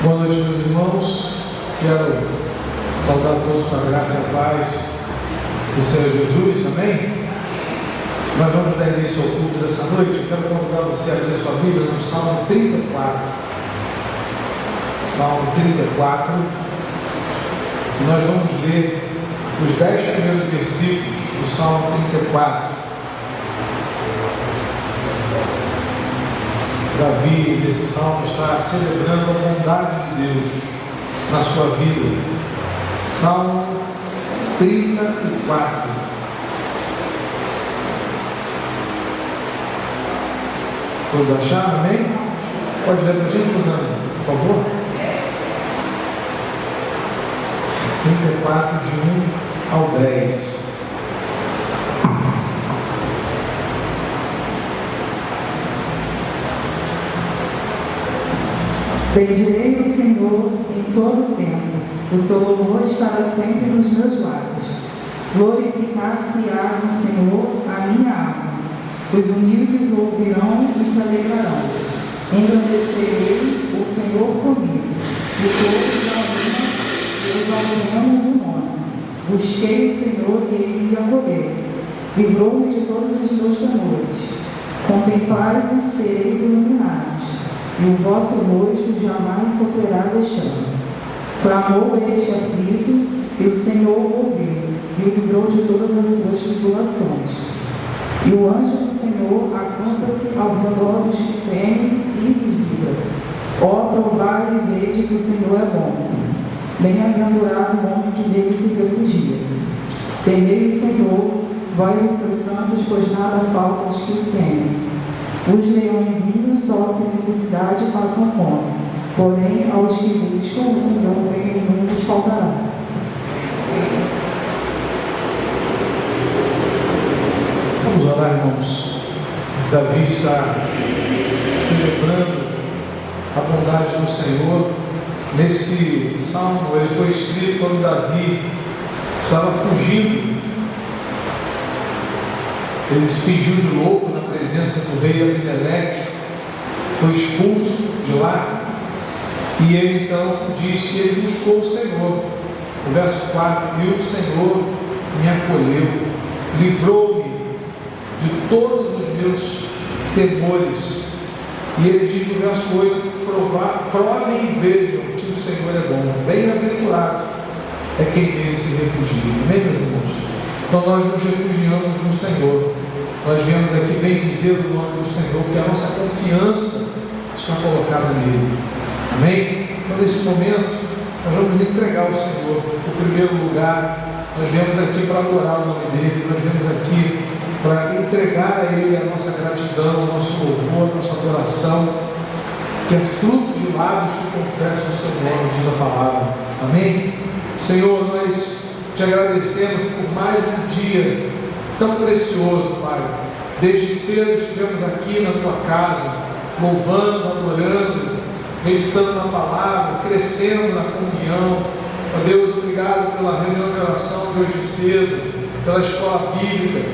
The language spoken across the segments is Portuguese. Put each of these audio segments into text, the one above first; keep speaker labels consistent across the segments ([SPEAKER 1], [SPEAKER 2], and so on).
[SPEAKER 1] Boa noite, meus irmãos. Quero saudar todos com a graça e a paz do Senhor Jesus, amém? Nós vamos dar início ao culto dessa noite. Quero convidar você a ler sua Bíblia no Salmo 34. Salmo 34. E nós vamos ler os 10 primeiros versículos do Salmo 34. Davi, nesse salmo, está celebrando a bondade de Deus na sua vida. Salmo 34. Todos acharam, amém? Pode ler para a gente, Rosana, por favor? 34, de 1 ao 10.
[SPEAKER 2] Bendirei o Senhor em todo o tempo, o seu louvor estará sempre nos meus lábios. Glorificar-se-á no Senhor a minha alma. Os humildes ouvirão e se alegrarão. Engrandecerei o Senhor comigo, e todos exaltaremos o nome. Busquei o Senhor e ele me acolheu. Livrou-me de todos os meus temores. Contemplai-vos, sereis iluminados, e o vosso rosto jamais sofrerá vexame. Clamou este aflito, e o Senhor o ouviu, e o livrou de todas as suas tribulações. E o anjo do Senhor acampa-se ao redor dos que temem e os livra. Ó, provai e vede que o Senhor é bom. Bem-aventurado o homem que nele se refugia. Temei o Senhor, vós os seus santos, pois nada falta aos que o temem. Os leõezinhos sofrem necessidade e passam fome, porém aos que buscam o Senhor bem nenhum lhes faltará.
[SPEAKER 1] Vamos orar, irmãos. Davi está celebrando a bondade do Senhor. Nesse salmo, ele foi escrito quando Davi estava fugindo. Ele se fingiu de louco na presença do rei Abimeleque, foi expulso de lá, e ele então diz que ele buscou o Senhor. O verso 4: e o Senhor me acolheu, livrou-me de todos os meus temores. E ele diz no verso 8: provem e vejam que o Senhor é bom, bem-aventurado é quem nele se refugia. Amém, meus irmãos? Então nós nos refugiamos no Senhor. Nós viemos aqui bem dizer o nome do Senhor, que a nossa confiança está colocada nele. Amém? Então nesse momento, nós vamos entregar ao Senhor o primeiro lugar. Nós viemos aqui para adorar o nome dele, nós viemos aqui para entregar a ele a nossa gratidão, o nosso louvor, a nossa adoração, que é fruto de lábios que confessam o seu nome, diz a palavra. Amém? Senhor, nós te agradecemos por mais um dia tão precioso, Pai. Desde cedo estivemos aqui na tua casa, louvando, adorando, meditando na palavra, crescendo na comunhão. Ó Deus, obrigado pela reunião de oração de hoje cedo, pela escola bíblica,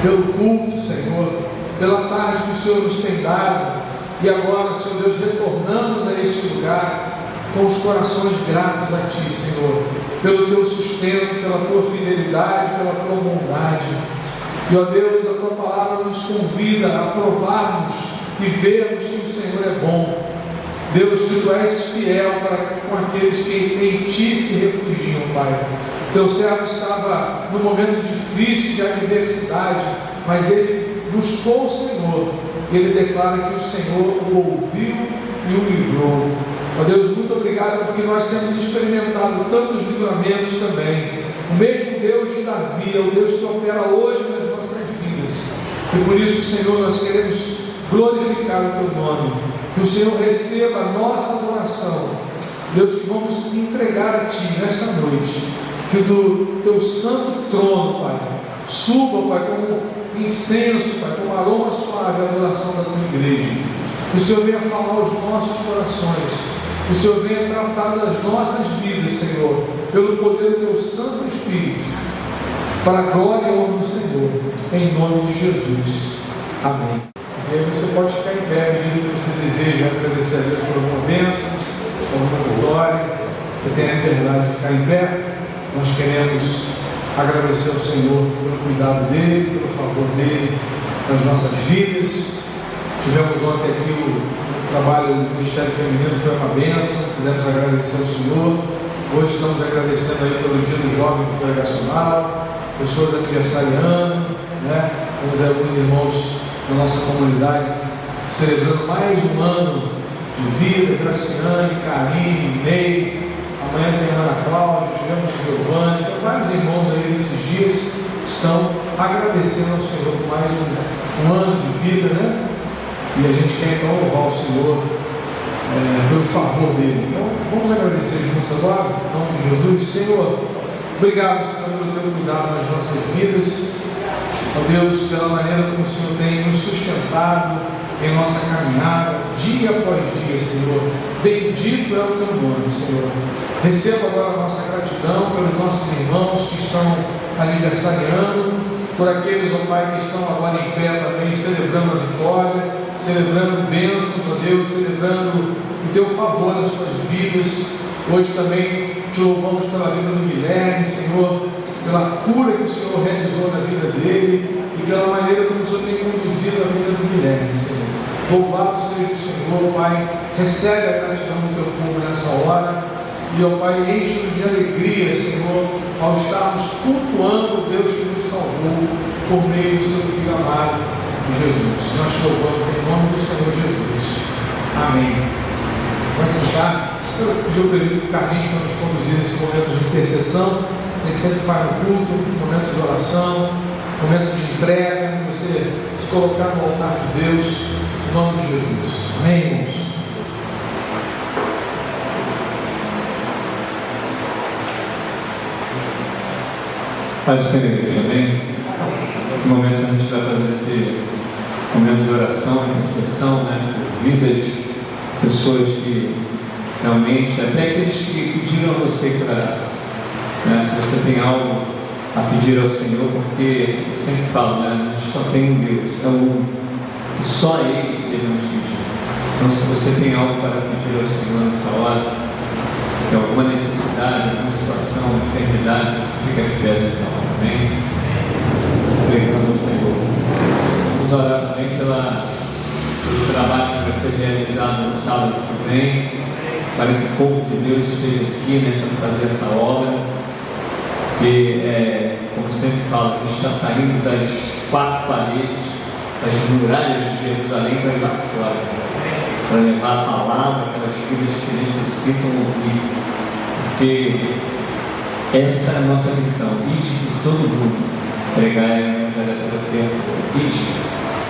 [SPEAKER 1] pelo culto, Senhor, pela tarde que o Senhor nos tem dado. E agora, Senhor Deus, retornamos a este lugar com os corações gratos a Ti, Senhor, pelo Teu sustento, pela Tua fidelidade, pela Tua bondade. E, ó Deus, a Tua palavra nos convida a provarmos e vermos que o Senhor é bom. Deus, que Tu és fiel com aqueles que em Ti se refugiam, Pai. Teu servo estava num momento difícil de adversidade, mas ele buscou o Senhor. Ele declara que o Senhor o ouviu e o livrou. Ó Deus, muito obrigado, porque nós temos experimentado tantos livramentos também. O mesmo Deus de Davi é o Deus que opera hoje nas nossas vidas. E por isso, Senhor, nós queremos glorificar o Teu nome. Que o Senhor receba a nossa adoração. Deus, que vamos entregar a Ti nesta noite. Que do Teu santo trono, Pai, suba, Pai, como incenso, Pai, como aroma suave a adoração da Tua igreja. Que o Senhor venha falar aos nossos corações. Que o Senhor venha tratar das nossas vidas, Senhor, pelo poder do Teu Santo Espírito, para a glória e honra do Senhor, em nome de Jesus. Amém. E aí você pode ficar em pé, medida que você deseja agradecer a Deus por uma bênção. alguma vitória, você tem a liberdade de ficar em pé. Nós queremos agradecer ao Senhor pelo cuidado dEle, pelo favor dEle nas nossas vidas. Tivemos ontem aqui o trabalho do Ministério Feminino, foi uma bênção, queremos agradecer ao Senhor. Hoje estamos agradecendo aí pelo Dia do Jovem Congregacional, pessoas aniversariando, né? Temos aí alguns irmãos da nossa comunidade celebrando mais um ano de vida, Graciane, Karine, Ney, amanhã tem a Ana Cláudia, tivemos o Giovanni, então vários irmãos aí nesses dias estão agradecendo ao Senhor por mais um ano de vida, né? E a gente quer então louvar o Senhor pelo favor dele. Então vamos agradecer juntos agora, em nome de Jesus. Senhor, obrigado, Senhor, pelo teu cuidado nas nossas vidas. Ó Deus, pela maneira como o Senhor tem nos sustentado em nossa caminhada, dia após dia, Senhor. Bendito é o teu nome, Senhor. Receba agora a nossa gratidão pelos nossos irmãos que estão aniversariando, por aqueles, ó Pai, que estão agora em pé também, celebrando a vitória, celebrando bênçãos, ó Deus, celebrando o teu favor nas suas vidas. Hoje também te louvamos pela vida do Guilherme, Senhor, pela cura que o Senhor realizou na vida dele e pela maneira como o Senhor tem conduzido a vida do Guilherme, Senhor. Louvado seja o Senhor, Pai. Recebe a gratidão do teu povo nessa hora. E, ó Pai, enche-nos de alegria, Senhor, ao estarmos cultuando o Deus que nos salvou por meio do seu Filho amado, Jesus. Nós te louvamos em nome do Senhor Jesus. Amém. Vamos sentar. Eu pedi ao período Carlinhos para nos conduzir nesse momento de intercessão. A gente sempre faz no culto, momento de oração, momento de entrega, você se colocar no altar de Deus, em nome de Jesus. Amém, irmãos?
[SPEAKER 3] Paz do Senhor, igreja, amém? Nesse momento a gente vai fazer esse momento de oração, intercessão, né? Por vidas, pessoas que realmente, até aqueles que pediram a você que orasse, né? Se você tem algo a pedir ao Senhor, porque eu sempre falo, né? A gente só tem um Deus, é um, e só Ele devemos pedir. Então, se você tem algo para pedir ao Senhor nessa hora, tem alguma necessidade, alguma situação, enfermidade, você fica de pé nessa hora, amém? Pregando ao Senhor. Vamos orar também pelo trabalho que vai ser realizado no sábado que vem, para que o povo de Deus esteja aqui, né, para fazer essa obra. Que, como sempre falo, a gente está saindo das quatro paredes, das muralhas de Jerusalém para ir lá fora, para levar a palavra para as filhas que necessitam ouvir, porque essa é a nossa missão. Ide por todo mundo, pregar a evangelho a toda a terra. Ide,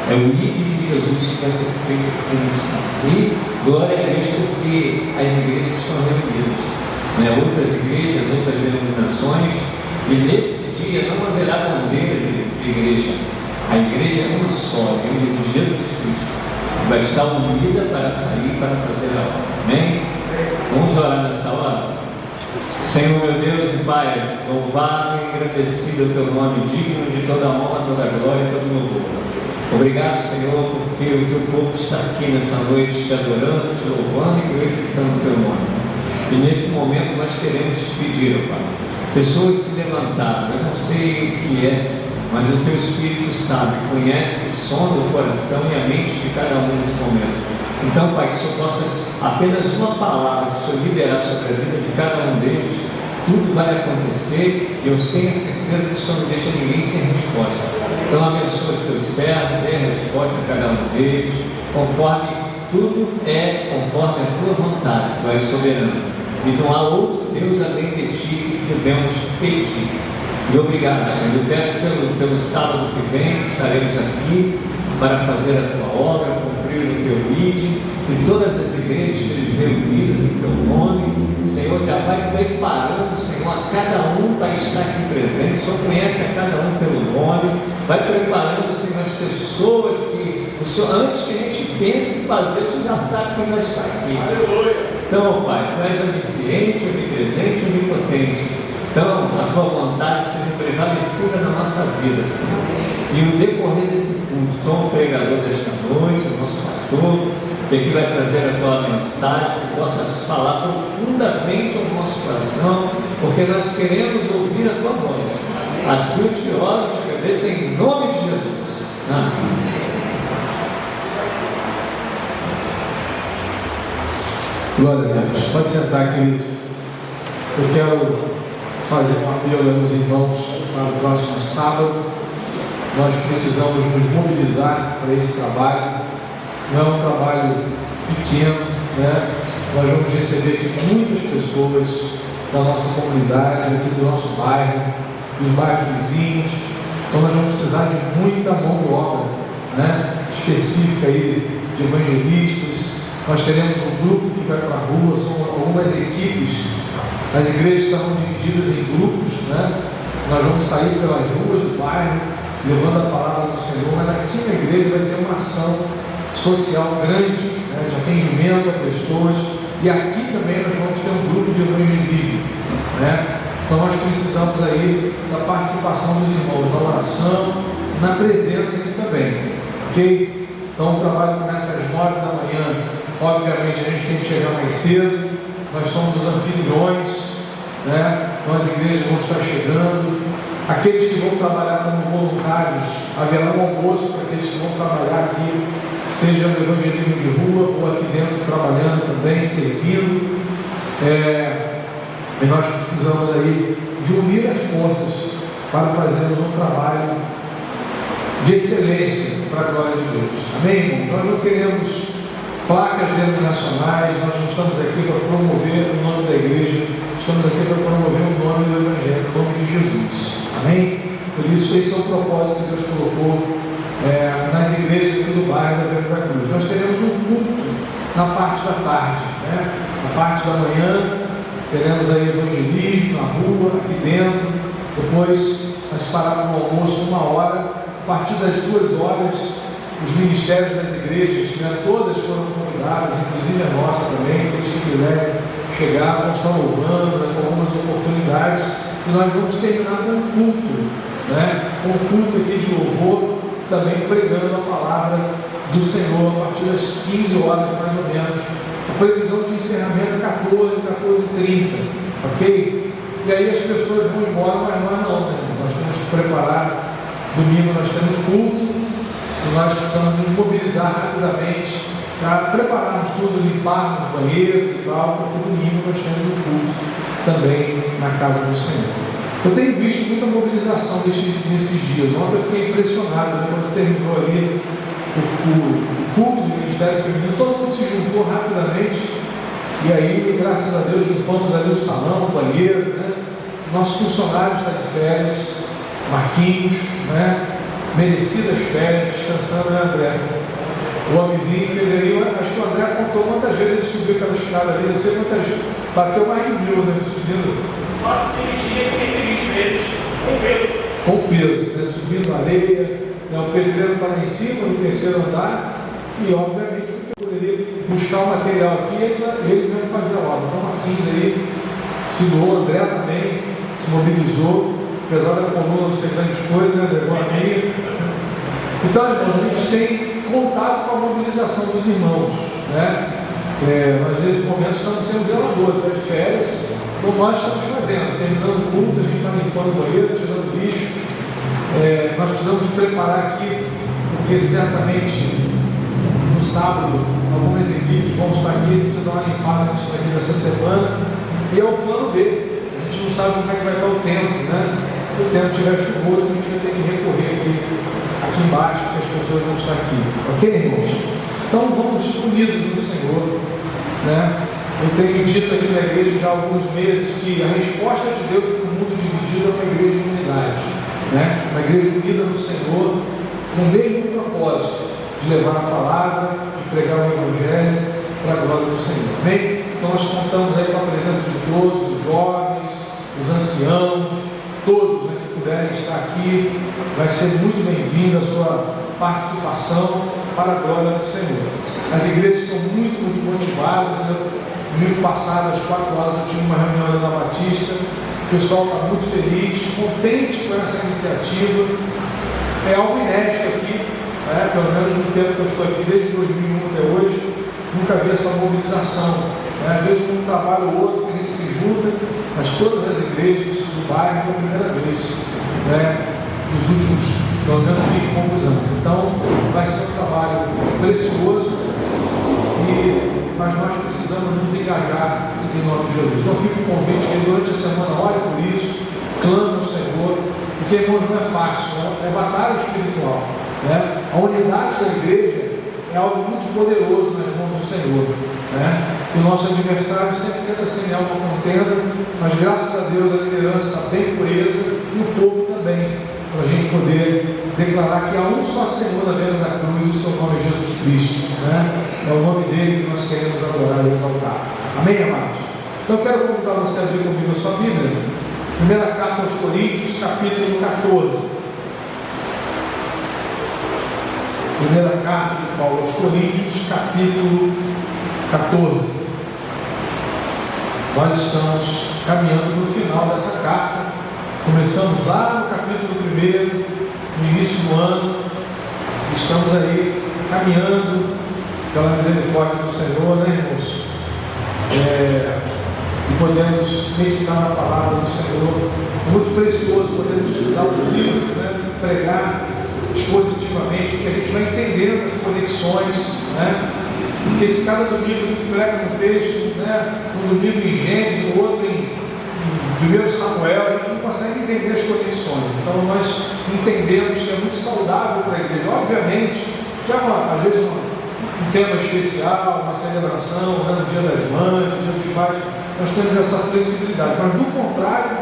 [SPEAKER 3] é o ide de Jesus que vai ser feito por missão. E glória a Deus, porque as igrejas estão reunidas, né? Outras igrejas, outras denominações, e nesse dia não haverá bandeira de igreja. A igreja é uma só, a igreja de Jesus Cristo, vai estar unida para sair, para fazer a obra. Amém? Vamos orar nessa hora? Senhor, meu Deus e Pai, louvado e agradecido é o teu nome, digno de toda a honra, toda a glória e todo louvor. Obrigado, Senhor, porque o teu povo está aqui nessa noite te adorando, te louvando e glorificando o teu nome. E nesse momento nós queremos te pedir, Pai, pessoas se levantaram, eu não sei o que é, mas o teu Espírito sabe, conhece, sonda o coração e a mente de cada um nesse momento. Então, Pai, que o Senhor possa apenas uma palavra, que o Senhor liberar sobre a vida de cada um deles, tudo vai acontecer e eu tenho certeza que o Senhor não deixa ninguém sem resposta. Então, abençoa os teus servos, dê a resposta a cada um deles, conforme tudo é, conforme a tua vontade, tu és soberano. E não há outro Deus além de ti que devemos pedir. E obrigado, Senhor. Eu peço pelo sábado que vem, estaremos aqui para fazer a tua obra, cumprir o teu ID, que todas as igrejas estejam reunidas em teu nome. Senhor, já vai preparando, Senhor, a cada um para estar aqui presente. O Senhor conhece a cada um pelo nome. Vai preparando, Senhor, as pessoas que o Senhor, antes que a gente pense em fazer, o Senhor já sabe quem vai estar aqui. Aleluia. Então, Pai, tu és onisciente, onipresente, onipotente. Então, a tua vontade seja prevalecida na nossa vida, Senhor. E o decorrer desse culto, toma o pregador desta noite, o nosso pastor, e que vai trazer a tua mensagem, que possas falar profundamente ao nosso coração, porque nós queremos ouvir a tua voz. Assim eu te oro e te agradeço em nome de Jesus. Amém.
[SPEAKER 1] Glória a Deus. Pode sentar, querido. Eu quero fazer um apelo aos irmãos para o próximo sábado. Nós precisamos nos mobilizar para esse trabalho. Não é um trabalho pequeno, né? Nós vamos receber aqui muitas pessoas da nossa comunidade, aqui do nosso bairro, dos bairros vizinhos. Então nós vamos precisar de muita mão de obra, né? Específica aí, de evangelistas. Nós teremos um grupo que vai para a rua, são algumas equipes. As igrejas estão divididas em grupos, né? Nós vamos sair pelas ruas do bairro, levando a palavra do Senhor, mas aqui na igreja vai ter uma ação social grande, né? De atendimento a pessoas, e aqui também nós vamos ter um grupo de evangelismo, né? Então nós precisamos aí da participação dos irmãos, na oração, na presença aqui também, ok? Então o trabalho começa às 9 da manhã, obviamente a gente tem que chegar mais cedo, nós somos os anfitriões, né? Então as igrejas vão estar chegando, aqueles que vão trabalhar como voluntários, haverá um almoço para aqueles que vão trabalhar aqui, seja no evangelismo de rua ou aqui dentro trabalhando também, servindo, e nós precisamos aí de unir as forças para fazermos um trabalho de excelência para a glória de Deus. Amém, irmãos? Nós não queremos placas denominacionais, nós não estamos aqui para promover o nome da igreja, estamos aqui para promover o nome do Evangelho, o nome de Jesus. Amém? Por isso, esse é o propósito que Deus colocou nas igrejas aqui do bairro da Verbo da Cruz. Nós teremos um culto na parte da tarde, né? Na parte da manhã, teremos aí evangelismo na rua, aqui dentro. Depois, nós pararmos no almoço 1 hora. A partir das 2 horas, os ministérios das igrejas, né, todas foram convidadas, inclusive a nossa também, aqueles que quiserem chegar, vão estar louvando, né, com algumas oportunidades, e nós vamos terminar com um culto, né, com um culto aqui de louvor, também pregando a palavra do Senhor, a partir das 15 horas, mais ou menos. A previsão de encerramento é 14h30, ok? E aí as pessoas vão embora, mas nós não, né? Nós temos que preparar. Domingo nós temos culto, e nós precisamos nos mobilizar rapidamente para prepararmos tudo, limparmos os banheiros e tal, porque domingo nós temos o culto também na casa do Senhor. Eu tenho visto muita mobilização nesses dias. Ontem eu fiquei impressionado, né, quando terminou ali o culto do Ministério Feminino, todo mundo se juntou rapidamente, e aí, graças a Deus, limpamos ali o salão, o banheiro, né? Nosso funcionário está de férias, Marquinhos, né? Merecidas férias, descansando, né, André? O homenzinho fez ali, acho que o André contou quantas vezes ele subiu aquela escada ali, não sei quantas vezes, bateu mais de 1000, né? Subindo.
[SPEAKER 4] Só aquele dia 120 vezes, com peso.
[SPEAKER 1] Com peso, né? Subindo areia, né? O pedreiro está lá em cima, no 3º andar, e obviamente eu poderia buscar o material aqui e ele mesmo fazer a obra. Então o Marquinhos aí se doou, o André também se mobilizou, apesar da coluna não ser grandes coisas, né? Levou a minha. Então, irmãos, a gente tem contato com a mobilização dos irmãos, né? Nós nesse momento estamos sendo zeladores, tá de férias, então nós estamos fazendo, terminando o culto, a gente está limpando o banheiro, tirando o lixo. Nós precisamos preparar aqui, porque certamente no sábado algumas equipes vão estar aqui, precisa dar uma limpada nisso aqui dessa semana, e é o plano B. A gente não sabe como é que vai estar o tempo, né? Se o tempo estiver chuvoso, a gente vai ter que recorrer aqui embaixo, porque as pessoas vão estar aqui. Ok, irmãos? Então vamos unidos no Senhor, né? Eu tenho dito aqui na igreja já há alguns meses que a resposta de Deus para o mundo dividido é uma igreja de unidade, né? Uma igreja unida no Senhor, com o mesmo propósito de levar a palavra, de pregar o Evangelho para a glória do Senhor. Amém? Então nós contamos aí com a presença de todos, os jovens, os anciãos, todos, né, que puderem estar aqui. Vai ser muito bem-vinda a sua participação para a glória do Senhor. As igrejas estão muito motivadas, né? Domingo passado, às 4 horas, eu tive uma reunião na Batista. O pessoal está muito feliz, contente com essa iniciativa. É algo inédito aqui, né? Pelo menos no tempo que eu estou aqui, desde 2001 até hoje. nunca vi essa mobilização. Às vezes um trabalho ou outro que a gente se junta, mas todas as igrejas do bairro pela primeira vez, nos últimos, pelo menos 20 e poucos anos. Então, vai ser um trabalho precioso, mas nós precisamos nos engajar em nome de Jesus. Então, fica o convite que durante a semana ore por isso, clame ao Senhor, porque, irmãos, não é fácil, é batalha espiritual. A unidade da igreja é algo muito poderoso nas mãos do Senhor. E o nosso adversário sempre tenta semear uma contenda, mas graças a Deus a liderança está bem presa e o povo também, para a gente poder declarar que há um só Senhor na venda da cruz, o seu nome é Jesus Cristo. É o nome dele que nós queremos adorar e exaltar. Amém, amados? Então eu quero convidar você a abrir comigo a sua Bíblia. Primeira carta aos Coríntios, capítulo 14. Primeira carta de Paulo aos Coríntios, capítulo 14. Nós estamos caminhando no final dessa carta. Começamos lá no capítulo 1, no início do ano. Estamos aí caminhando pela misericórdia do Senhor, irmãos? E podemos meditar na palavra do Senhor. É muito precioso podermos estudar o livro, pregar expositivamente, porque a gente vai entendendo as conexões, porque se cada domingo a gente prega um texto, um domingo em Gênesis, o outro em 1 Samuel, a gente não consegue entender as conexões. Então nós entendemos que é muito saudável para a igreja. Obviamente, que às vezes um tema especial, uma celebração, no Dia das Mães, no Dia dos Pais, nós temos essa flexibilidade, mas do contrário,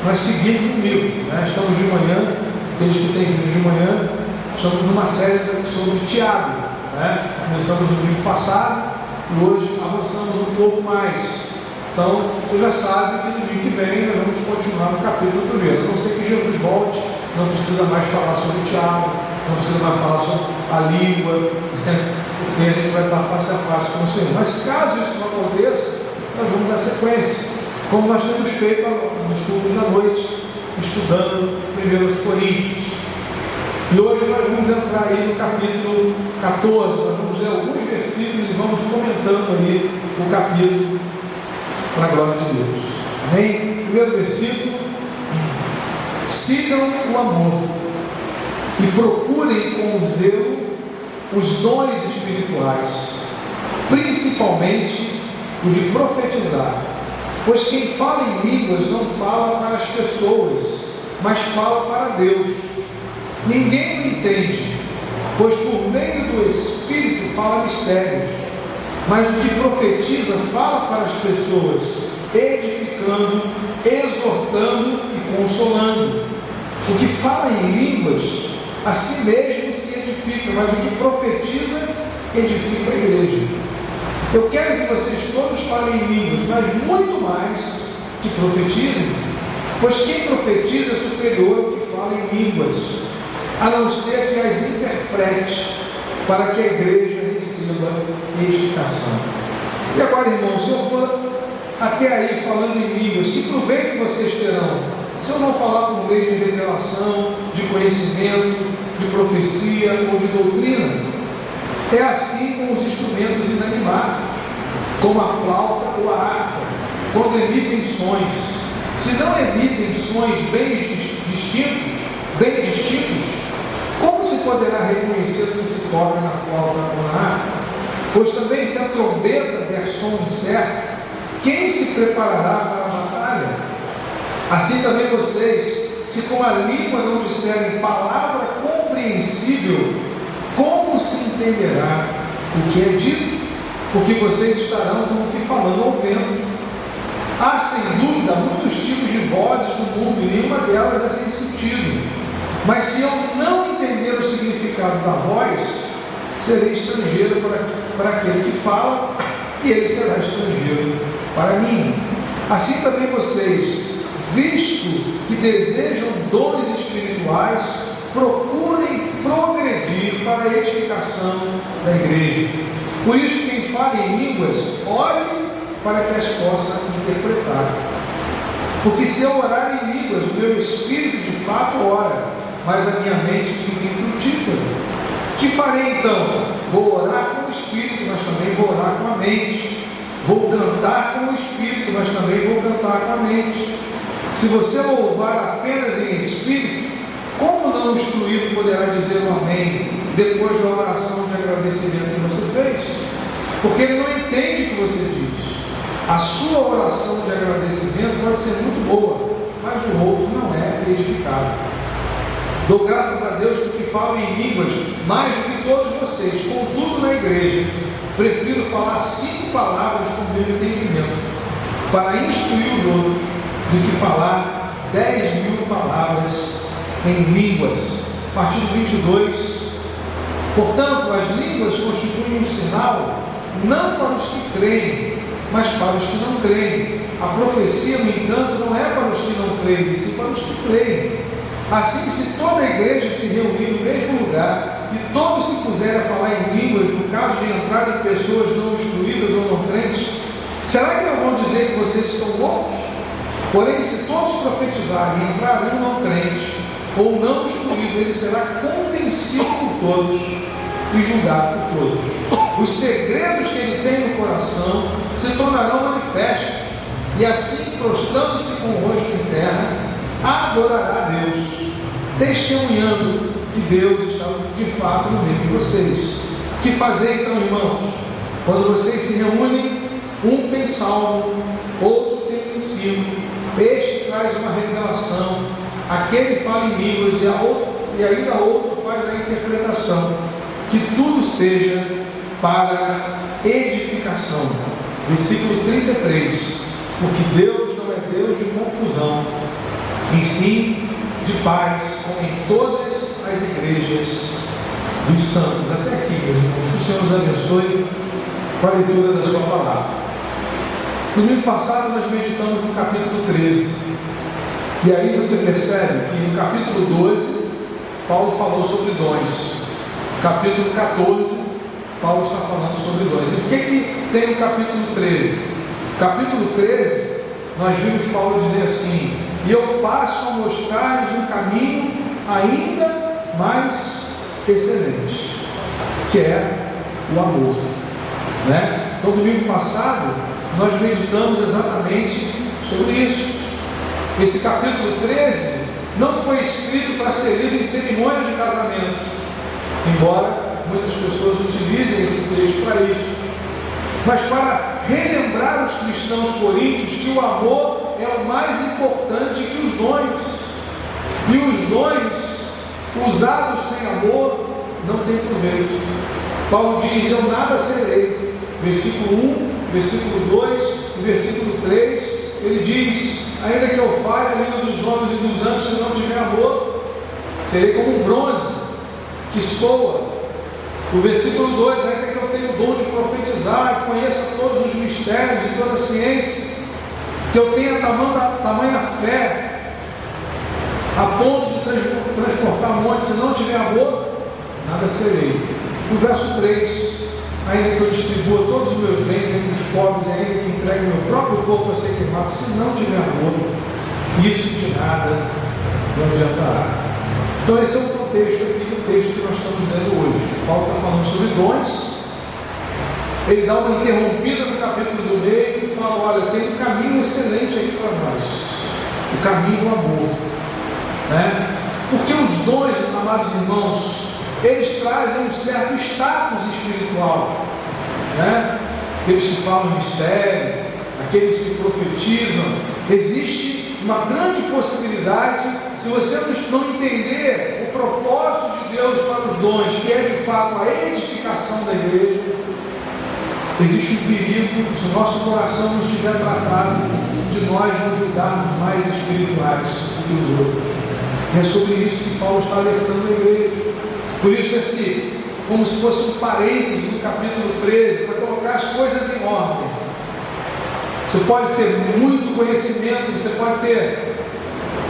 [SPEAKER 1] nós seguimos um livro. Estamos de manhã, aqueles que têm vindo de manhã, estamos numa série sobre Tiago. Começamos no domingo passado e hoje avançamos um pouco mais. Então, você já sabe que no domingo que vem nós vamos continuar no capítulo 1. A não ser que Jesus volte, não precisa mais falar sobre Tiago, não precisa mais falar sobre a língua, porque a gente vai estar face a face com o Senhor. Mas caso isso não aconteça, nós vamos dar sequência, como nós temos feito nos cultos da noite, estudando 1 Coríntios. E hoje nós vamos entrar aí no capítulo 14, nós vamos ler alguns versículos e vamos comentando aí o capítulo para a glória de Deus. Amém? Primeiro versículo: sigam o amor e procurem com zelo os dons espirituais, principalmente o de profetizar, pois quem fala em línguas não fala para as pessoas, mas fala para Deus. Ninguém o entende, pois por meio do Espírito fala mistérios, mas o que profetiza fala para as pessoas, edificando, exortando e consolando. O que fala em línguas, a si mesmo se edifica, mas o que profetiza, edifica a igreja. Eu quero que vocês todos falem em línguas, mas muito mais que profetizem, pois quem profetiza é superior ao que fala em línguas, a não ser que as interprete, para que a igreja receba edificação. E agora, irmãos, se eu for até aí falando em línguas, que proveito vocês terão? Se eu não falar por meio de revelação, de conhecimento, de profecia ou de doutrina? É assim com os instrumentos inanimados, como a flauta ou a harpa, quando emitem sons. Se não emitem sons bem distintos, como se poderá reconhecer o que se toca na flauta ou na harpa? Pois também se a trombeta der som incerto, quem se preparará para a batalha? Assim também vocês, se com a língua não disserem palavra compreensível, como se entenderá o que é dito? Porque vocês estarão como que falando ao vento. Há sem dúvida muitos tipos de vozes no mundo e nenhuma delas é sem sentido. Mas se eu não entender o significado da voz, serei estrangeiro para aquele que fala, e ele será estrangeiro para mim. Assim também vocês, visto que desejam dons espirituais, procurem progredir para a edificação da igreja. Por isso, quem fala em línguas, ore para que as possa interpretar. Porque se eu orar em línguas, o meu espírito de fato ora, mas a minha mente fica infrutífera. Que farei então? Vou orar com o espírito Espírito, mas também vou orar com a mente. Vou cantar com o Espírito, mas também vou cantar com a mente. Se você louvar apenas em Espírito, como não instruído poderá dizer um amém depois da oração de agradecimento que você fez? Porque ele não entende o que você diz. A sua oração de agradecimento pode ser muito boa, mas o outro não é edificado. Dou graças a Deus porque falo em línguas mais do que todos vocês. Contudo, na igreja, prefiro falar 5 palavras com meu entendimento, para instruir os outros, do que falar 10.000 palavras em línguas. Artigo 22. Portanto, as línguas constituem um sinal, não para os que creem, mas para os que não creem. A profecia, no entanto, não é para os que não creem, sim para os que creem. Assim, se toda a igreja se reunir no mesmo lugar e todos se puserem a falar em línguas, no caso de entrarem pessoas não instruídas ou não crentes, será que não vão dizer que vocês estão loucos? Porém, se todos profetizarem e entrarem um não crente ou não instruído, ele será convencido por todos e julgado por todos. Os segredos que ele tem no coração se tornarão manifestos, e assim, prostrando-se com o rosto em terra, adorará a Deus, testemunhando que Deus está de fato no meio de vocês. Que fazer então, irmãos? Quando vocês se reúnem, um tem salmo, outro tem ensino, este traz uma revelação, aquele fala em línguas e ainda outro faz a interpretação. Que tudo seja para edificação. Versículo 33. Porque Deus não é Deus de confusão, e sim de paz, como em todas as igrejas dos santos. Até aqui, meus irmãos, que o Senhor nos abençoe com a leitura da sua palavra. Domingo passado nós meditamos no capítulo 13, e aí você percebe que no capítulo 12 Paulo falou sobre dons, no capítulo 14 Paulo está falando sobre dons. E o que tem no capítulo 13? No capítulo 13 nós vimos Paulo dizer assim: e eu passo a mostrar-lhes um caminho ainda mais excelente, que é o amor, né? Então, domingo passado, nós meditamos exatamente sobre isso. Esse capítulo 13 não foi escrito para ser lido em cerimônia de casamento, embora muitas pessoas utilizem esse texto para isso, mas para relembrar os cristãos coríntios que o amor é o mais importante que os dons. E os dons usados sem amor não têm proveito. Paulo diz: eu nada serei. Versículo 1, versículo 2 e versículo 3, ele diz: ainda que eu fale a língua dos homens e dos anjos, se não tiver amor, serei como um bronze que soa. O versículo 2, ainda que eu tenha o dom de profetizar, conheça todos os mistérios e toda a ciência, que eu tenha tamanha fé, a ponto de transportar montes, se não tiver amor, nada serei. O verso 3, ainda que eu distribua todos os meus bens entre os pobres, ainda que entregue o meu próprio corpo a ser queimado, se não tiver amor, isso de nada não adiantará. Então esse é o contexto aqui do texto que nós estamos lendo hoje. Paulo está falando sobre dons. Ele dá uma interrompida no capítulo do meio e fala: olha, tem um caminho excelente aqui para nós, o caminho do amor, né? Porque os dons, amados irmãos, eles trazem um certo status espiritual, né? Aqueles que falam mistério, aqueles que profetizam, existe uma grande possibilidade, se você não entender o propósito de Deus para os dons, que é de fato a edificação da igreja, existe um perigo, se o nosso coração não estiver tratado, de nós nos julgarmos mais espirituais do que os outros. E é sobre isso que Paulo está alertando a igreja. Por isso, como se fosse um parêntese no capítulo 13, para colocar as coisas em ordem. Você pode ter muito conhecimento, você pode ter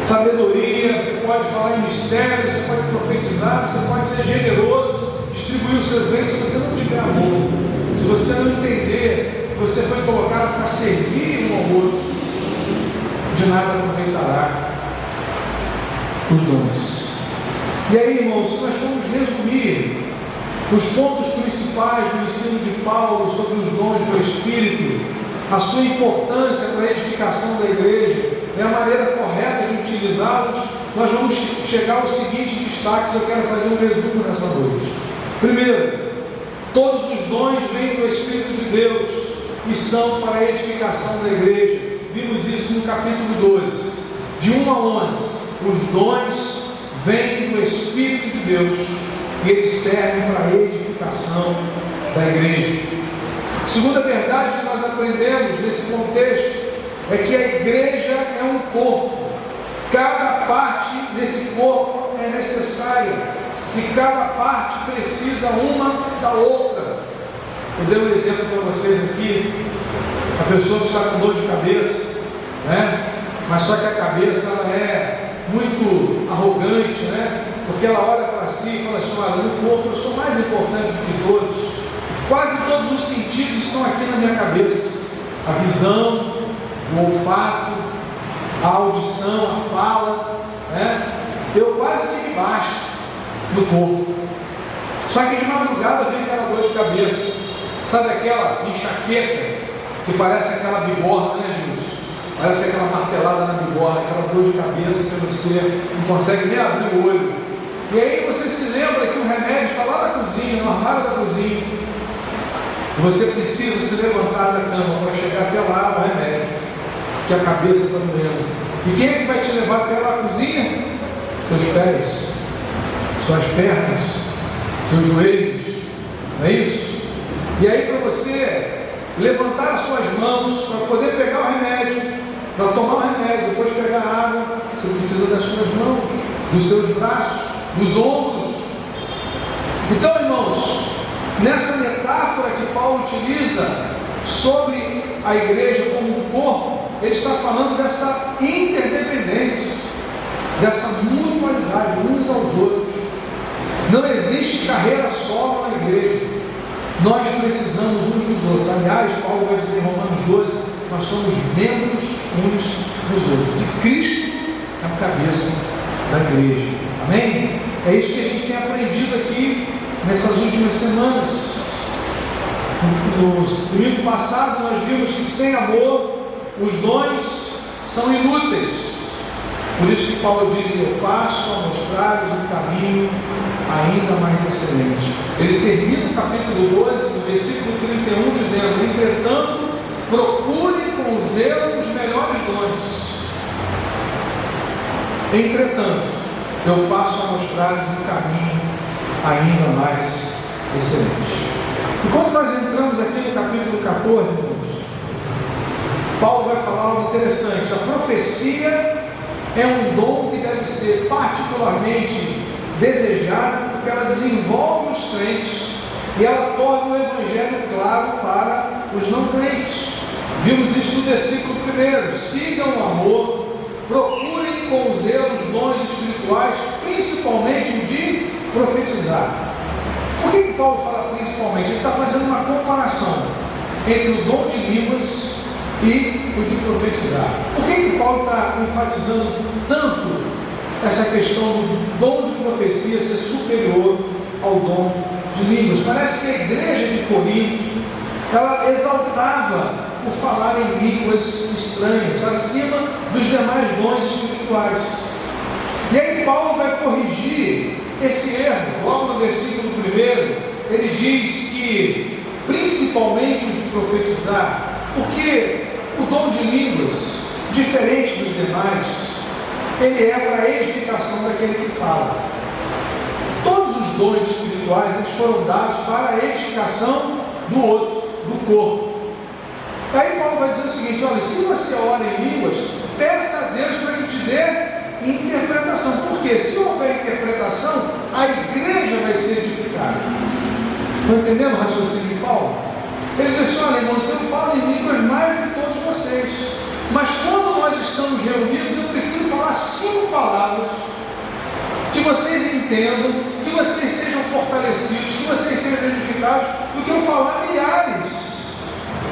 [SPEAKER 1] sabedoria, você pode falar em mistério, você pode profetizar, você pode ser generoso, distribuir os seus bens, se você não tiver amor, se você não entender que você foi colocado para servir um ao outro, de nada aproveitará os dons. E aí, irmãos, se nós formos resumir os pontos principais do ensino de Paulo sobre os dons do Espírito, a sua importância para a edificação da igreja e a maneira correta de utilizá-los, nós vamos chegar aos seguintes destaques. Eu quero fazer um resumo nessa noite. Primeiro, todos os dons vêm do Espírito de Deus e são para a edificação da igreja. Vimos isso no capítulo 12, de 1 a 11. Os dons vêm do Espírito de Deus e eles servem para a edificação da igreja. A segunda verdade que nós aprendemos nesse contexto é que a igreja é um corpo. Cada parte desse corpo é necessária e cada parte precisa uma da outra. Eu dei um exemplo para vocês aqui. A pessoa que está com dor de cabeça, né? Mas só que a cabeça ela é muito arrogante, né? Porque ela olha para si e fala assim: olha, no corpo eu sou mais importante do que todos. Quase todos os sentidos estão aqui na minha cabeça: a visão, o olfato, a audição, a fala, né? Eu quase que me basto no corpo. Só que de madrugada vem aquela dor de cabeça, sabe aquela enxaqueca que parece aquela bigorna, né, Gilson? Parece aquela martelada na bigorna, aquela dor de cabeça que você não consegue nem abrir o olho. E aí você se lembra que o remédio está lá na cozinha, no armário da cozinha. E você precisa se levantar da cama para chegar até lá o remédio, que a cabeça está doendo. E quem é que vai te levar até lá a cozinha? Seus pés, suas pernas, seus joelhos, não é isso? E aí para você levantar as suas mãos para poder pegar o remédio, para tomar o remédio, depois pegar a água, você precisa das suas mãos, dos seus braços, dos ombros. Então, irmãos, nessa metáfora que Paulo utiliza sobre a igreja como um corpo, ele está falando dessa interdependência, dessa mutualidade uns aos outros. Não existe carreira solo na igreja. Nós precisamos uns dos outros. Aliás, Paulo vai dizer em Romanos 12, nós somos membros uns dos outros. E Cristo é a cabeça da igreja. Amém? É isso que a gente tem aprendido aqui nessas últimas semanas. No domingo passado nós vimos que sem amor os dons são inúteis. Por isso que Paulo diz: eu passo a mostrar-lhes um caminho ainda mais excelente. Ele termina o capítulo 12, no versículo 31, dizendo: entretanto, procure com zelo os melhores dons. Entretanto, eu passo a mostrar-lhes um caminho ainda mais excelente. E quando nós entramos aqui no capítulo 14, irmãos, Paulo vai falar algo interessante. A profecia é um dom que deve ser particularmente desejado, porque ela desenvolve os crentes e ela torna o evangelho claro para os não crentes. Vimos isso no versículo 1: sigam o amor, procurem com zelo os dons espirituais, principalmente o de profetizar. Por que Paulo fala principalmente? Ele está fazendo uma comparação entre o dom de línguas e o de profetizar. Por que Paulo está enfatizando tanto essa questão do dom de profecia ser superior ao dom de línguas? Parece que a igreja de Corinto, ela exaltava o falar em línguas estranhas, acima dos demais dons espirituais. E aí Paulo vai corrigir esse erro. Logo no versículo 1, ele diz que principalmente o de profetizar, porque o dom de línguas, diferente dos demais, ele é para a edificação daquele que fala. Todos os dons espirituais eles foram dados para a edificação do outro, do corpo. Aí Paulo vai dizer o seguinte: olha, se você ora em línguas, peça a Deus para que te dê interpretação. Porque se houver interpretação, a igreja vai ser edificada. Estão entendendo o raciocínio de Paulo? Ele diz assim: olha, irmãos, eu falo em línguas mais do que todos vocês, mas quando nós estamos reunidos, eu prefiro falar 5 palavras que vocês entendam, que vocês sejam fortalecidos, que vocês sejam edificados, do que eu falar milhares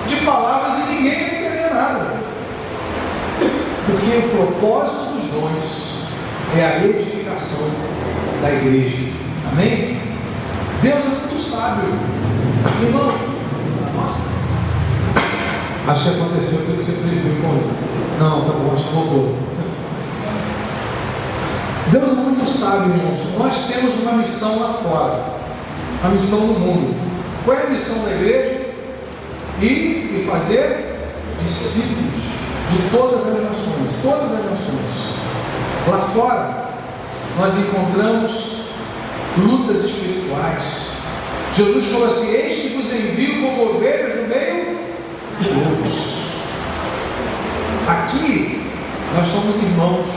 [SPEAKER 1] de palavras e ninguém vai entender nada. Porque o propósito dos dons é a edificação da igreja. Amém? Deus é muito muito sábio. Irmão, nossa. Acho que aconteceu aquilo que você previu com ele. Não, tá bom, acho que voltou. Deus é muito sábio, irmãos. Nós temos uma missão lá fora, uma missão no mundo. Qual é a missão da igreja? Ir e fazer discípulos de todas as nações, todas as nações. Lá fora, nós encontramos lutas espirituais. Jesus falou assim: eis que vos envio como ovelhas no meio de lobos. Aqui, nós somos irmãos.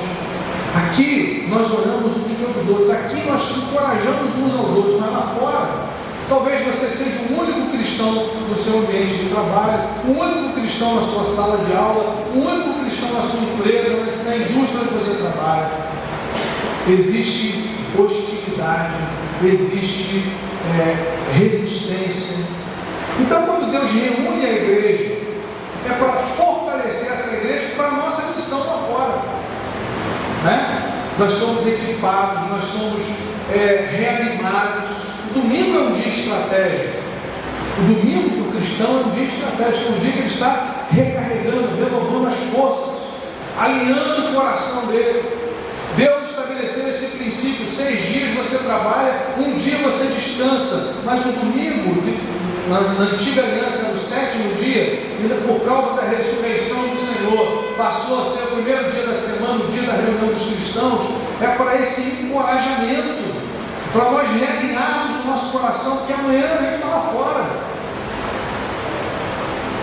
[SPEAKER 1] Aqui, nós oramos uns pelos outros. Aqui, nós encorajamos uns aos outros. Mas lá fora, talvez você seja o único cristão no seu ambiente de trabalho, o único cristão na sua sala de aula, o único cristão na sua empresa, na indústria que você trabalha. Existe hostilidade, existe resistência. Então, quando Deus reúne a igreja, é para fortalecer essa igreja para a nossa missão lá fora. Né? Nós somos equipados, nós somos reanimados. O domingo é um dia estratégico. O domingo para o cristão é um dia estratégico, é um dia que ele está recarregando, renovando as forças, alinhando o coração dele. Deus estabeleceu esse princípio: 6 dias você trabalha, um dia você descansa. Mas o domingo, na antiga aliança, era o 7º dia, e por causa da ressurreição do Senhor, passou a ser o primeiro dia da semana, o dia da reunião dos cristãos. É para esse encorajamento, para nós realinharmos o nosso coração, porque amanhã a gente está lá fora,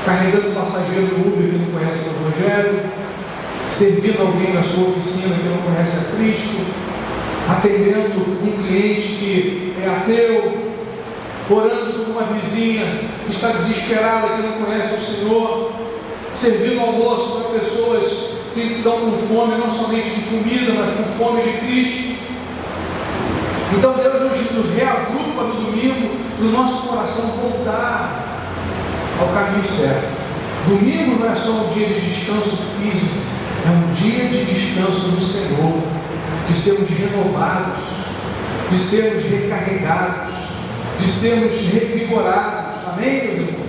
[SPEAKER 1] carregando um passageiro do Uber que não conhece o Evangelho, servindo alguém na sua oficina que não conhece a Cristo, atendendo um cliente que é ateu, orando por uma vizinha que está desesperada, que não conhece o Senhor, servindo almoço para pessoas que estão com fome, não somente de comida, mas com fome de Cristo. Então Deus nos reagrupa no domingo para o nosso coração voltar ao caminho certo. Domingo não é só um dia de descanso físico, é um dia de descanso no Senhor, de sermos renovados, de sermos recarregados, de sermos revigorados. Amém, meus irmãos?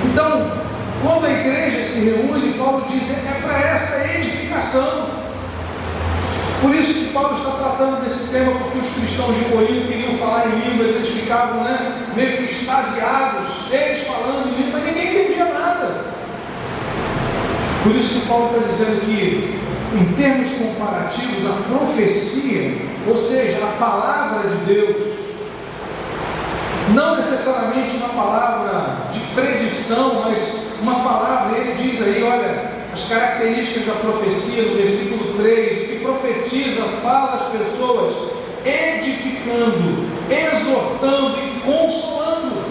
[SPEAKER 1] Então, quando a igreja se reúne, Paulo diz, é para essa edificação. Por isso que Paulo está tratando desse tema, porque os cristãos de Corinto queriam falar em línguas, eles ficavam meio que extasiados, eles falando em línguas, mas ninguém entendia nada. Por isso que Paulo está dizendo que, em termos comparativos, a profecia, ou seja, a palavra de Deus, não necessariamente uma palavra de predição, mas uma palavra, ele diz aí, olha, as características da profecia, no versículo 3, o que profetiza, fala às pessoas, edificando, exortando e consolando.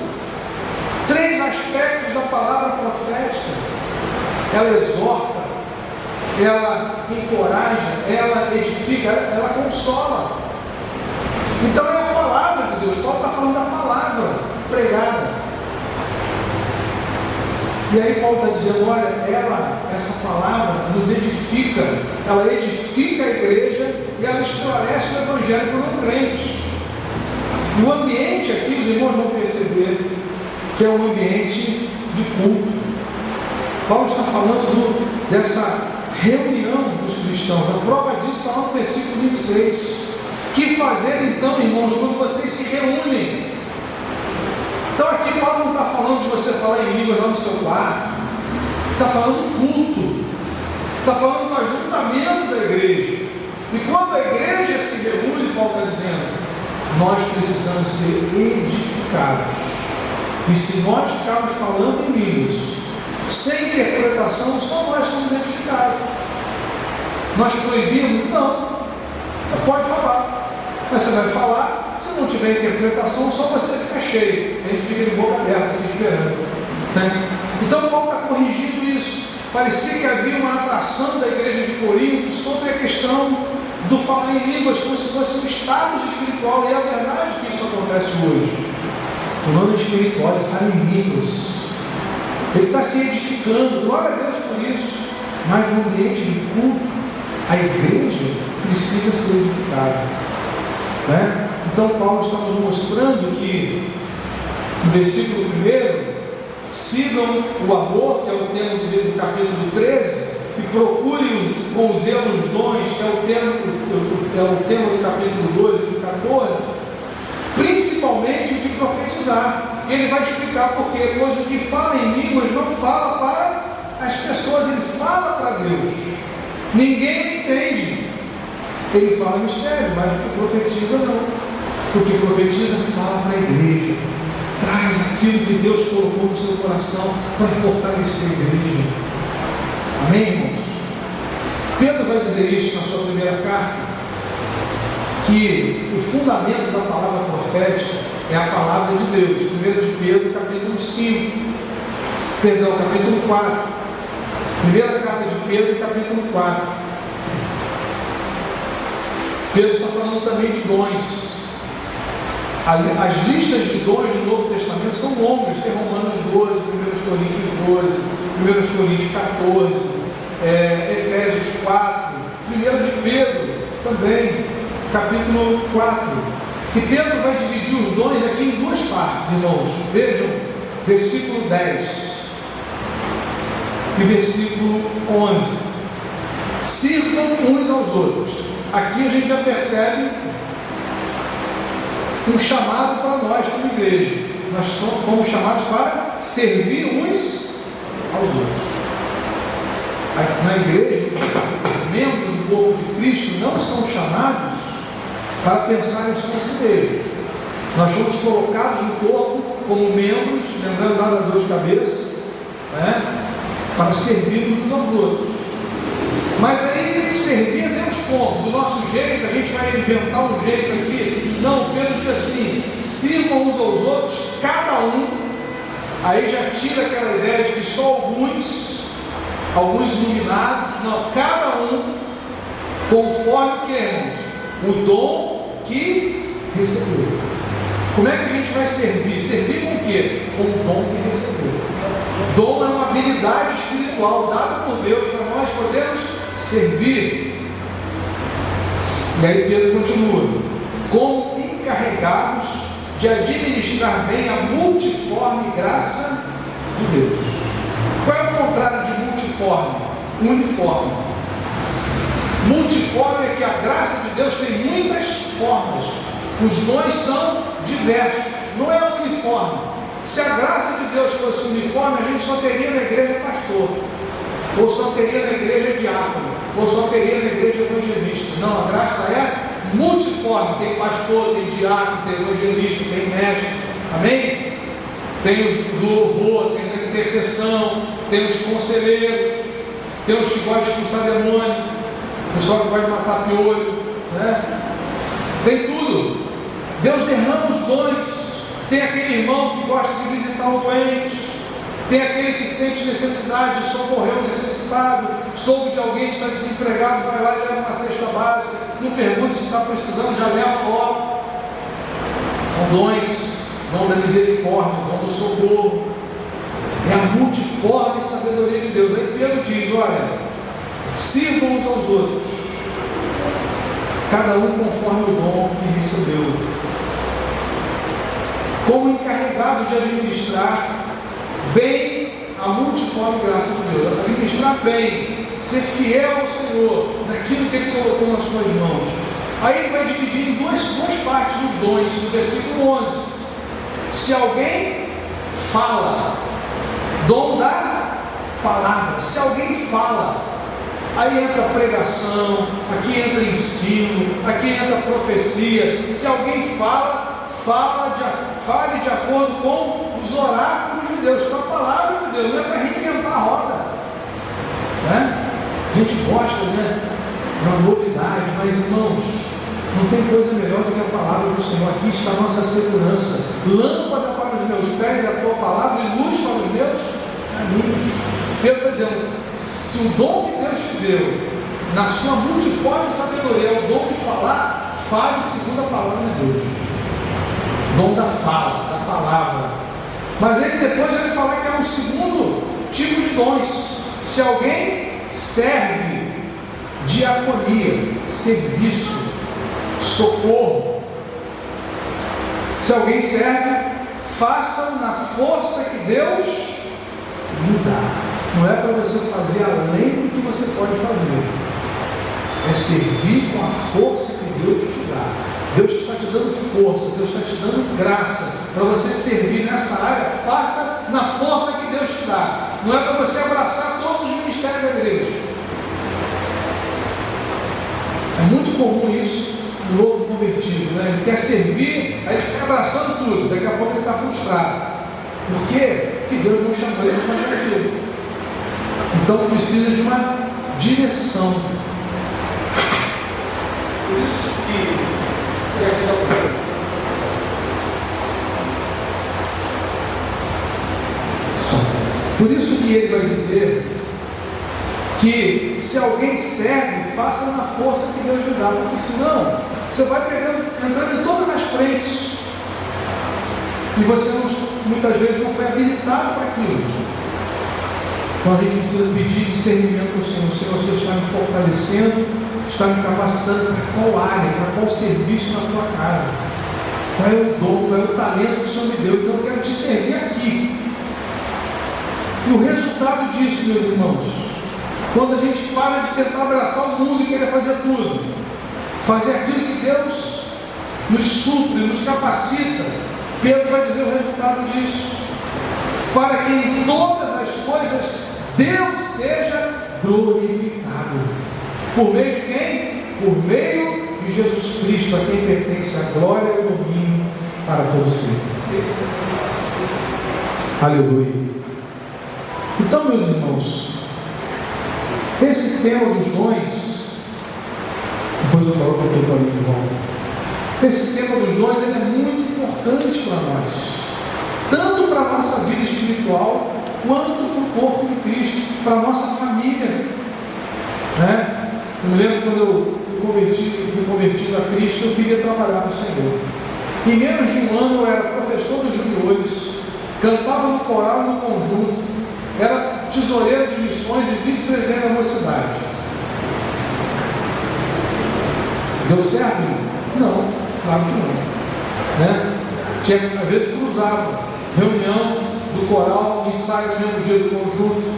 [SPEAKER 1] 3 aspectos da palavra profética: ela exorta, ela encoraja, ela edifica, ela consola. Então é a palavra de Deus. Paulo está falando da palavra pregada. E aí Paulo está dizendo, olha, essa palavra nos edifica, ela edifica a igreja e ela esclarece o evangelho para não crentes. E o ambiente aqui, os irmãos vão perceber que é um ambiente de culto. Paulo está falando dessa reunião dos cristãos. A prova disso está no versículo 26. Que fazer então, irmãos, quando vocês se reúnem? Então aqui Paulo não está falando de você falar em línguas lá no seu quarto, está falando do culto, está falando do ajuntamento da igreja. E quando a igreja se reúne, Paulo está dizendo, nós precisamos ser edificados. E se nós ficarmos falando em línguas, sem interpretação, só nós somos edificados. Nós proibimos? Não. Pode falar. Mas você vai falar. Se não tiver interpretação, só você fica cheio. A gente fica de boca aberta, assim, esperando. Né? Então Paulo está corrigindo isso. Parecia que havia uma atração da igreja de Corinto sobre a questão do falar em línguas, como se fosse um status espiritual. E é a verdade que isso acontece hoje. Fulano espiritual, ele fala em línguas. Ele está se edificando. Glória a Deus por isso. Mas no ambiente de culto, a igreja precisa ser edificada. Né? Então Paulo está nos mostrando que, no versículo 1, sigam o amor, que é o tema do capítulo 13, e procurem com zelo os dons, que é o tema do capítulo 12 e do 14, principalmente o de profetizar. Ele vai explicar por quê, pois o que fala em línguas não fala para as pessoas, ele fala para Deus. Ninguém entende. Ele fala mistério, mas o que profetiza não. O que profetiza fala para a igreja. Traz aquilo que Deus colocou no seu coração para fortalecer a igreja. Amém, irmãos? Pedro vai dizer isso na sua primeira carta, que o fundamento da palavra profética é a palavra de Deus. 1 de Pedro, capítulo 4. Primeira carta de Pedro, capítulo 4. Pedro está falando também de dons. As listas de dons do Novo Testamento são longas, tem Romanos 12, 1 Coríntios 12, 1 Coríntios 14, Efésios 4, 1 de Pedro também, capítulo 4. E Pedro vai dividir os dons aqui em duas partes, irmãos. Vejam, versículo 10 e versículo 11. Sirvam uns aos outros. Aqui a gente já percebe um chamado para nós como igreja. Nós fomos chamados para servir uns aos outros. Na igreja, os membros do corpo de Cristo não são chamados para pensar em sua si mesmo. Nós fomos colocados no corpo como membros, lembrando lá da dor de cabeça, para servirmos uns aos outros. Mas aí, servir a Deus como? Do nosso jeito, a gente vai inventar um jeito aqui. Não, Pedro diz assim: sirvam uns aos outros, cada um. Aí já tira aquela ideia de que só alguns iluminados. Não, cada um, conforme queremos, o dom que recebeu. Como é que a gente vai servir? Servir com o quê? Com o dom que recebeu. Dom é uma habilidade espiritual dada por Deus para nós podermos servir. E aí Pedro continua: como encarregados de administrar bem a multiforme graça de Deus. Qual é o contrário de multiforme? Uniforme. Multiforme é que a graça de Deus tem muitas formas. Os dons são diversos, não é uniforme. Se a graça de Deus fosse uniforme, a gente só teria na igreja pastor, ou só teria na igreja diácono, ou só teria na igreja evangelista. Não, a graça é multiforme. Tem pastor, tem diácono, tem evangelista, tem mestre. Amém? Tem os do louvor, tem da intercessão, tem os conselheiros, tem os que gostam de expulsar demônio, o pessoal que gosta de matar piolho, tem tudo. Deus derrama os dons. Tem aquele irmão que gosta de visitar um doente, tem aquele que sente necessidade de socorrer o necessitado, soube de alguém que está desempregado, vai lá e leva uma cesta básica, não pergunta se está precisando, já leva logo. São dons, dom da misericórdia, dom do socorro. É a multiforme sabedoria de Deus. Aí Pedro diz: olha, sirvam uns aos outros, cada um conforme o dom que recebeu, como encarregado de administrar bem a multiforme graça de Deus. Administrar bem, ser fiel ao Senhor naquilo que Ele colocou nas suas mãos. Aí ele vai dividir em duas partes os dons, no versículo 11. Se alguém fala, dom da palavra. Se alguém fala, aí entra pregação, aqui entra ensino, aqui entra profecia. Se alguém fale de acordo com os oráculos de Deus, com a palavra de Deus. Não é para reinventar a roda, A gente gosta, de uma novidade, mas irmãos, não tem coisa melhor do que a palavra do Senhor. Aqui está a nossa segurança. Lâmpada para os meus pés é a tua palavra e luz para os meus caminhos. Pedro está dizendo: se o dom que Deus te deu, na sua multiforme sabedoria, é o dom de falar, fale segundo a palavra de Deus. Dom da fala, da palavra. Mas ele depois vai falar que é um segundo tipo de dons. Se alguém serve, diaconia, serviço, socorro. Se alguém serve, façam na força que Deus lhe dá. Não é para você fazer além do que você pode fazer. É servir com a força que Deus te dá. Deus está te dando força, Deus está te dando graça para você servir nessa área. Faça na força que Deus te dá. Não é para você abraçar todos os ministérios da igreja. É muito comum isso no novo convertido, né? Ele quer servir, aí ele fica abraçando tudo, daqui a pouco ele está frustrado. Por quê? Porque Deus não chamou ele para fazer aquilo. Então precisa de uma direção. Por isso que Por isso que ele vai dizer que se alguém serve, faça na força que Deus lhe dá, porque senão você vai entrando em todas as frentes e você muitas vezes não foi habilitado para aquilo. Então a gente precisa pedir discernimento ao Senhor. Senhor, você está me fortalecendo, está me capacitando para qual área, para qual serviço na tua casa, qual é o dom, qual é o talento que o Senhor me deu, então eu quero te servir aqui. E o resultado disso, meus irmãos, quando a gente para de tentar abraçar o mundo e querer fazer tudo, fazer aquilo que Deus nos supre, nos capacita, Pedro vai dizer o resultado disso: para que em todas as coisas Deus seja glorificado. Por meio de quem? Por meio de Jesus Cristo, a quem pertence a glória e o domínio para todo sempre. Aleluia. Então, meus irmãos, esse tema dos dons, depois eu coloco aqui para mim de volta. Esse tema dos dons ele é muito importante para nós, tanto para a nossa vida espiritual, quanto para o corpo de Cristo, para a nossa família. Né? Eu me lembro quando eu fui convertido a Cristo, eu queria trabalhar no Senhor. Em menos de um ano eu era professor dos juniores, cantava no coral e no conjunto, era tesoureiro de missões e vice-presidente da mocidade. Deu certo? Não, claro que não. Né? Às vezes cruzava, reunião do coral, ensaio no mesmo dia do conjunto,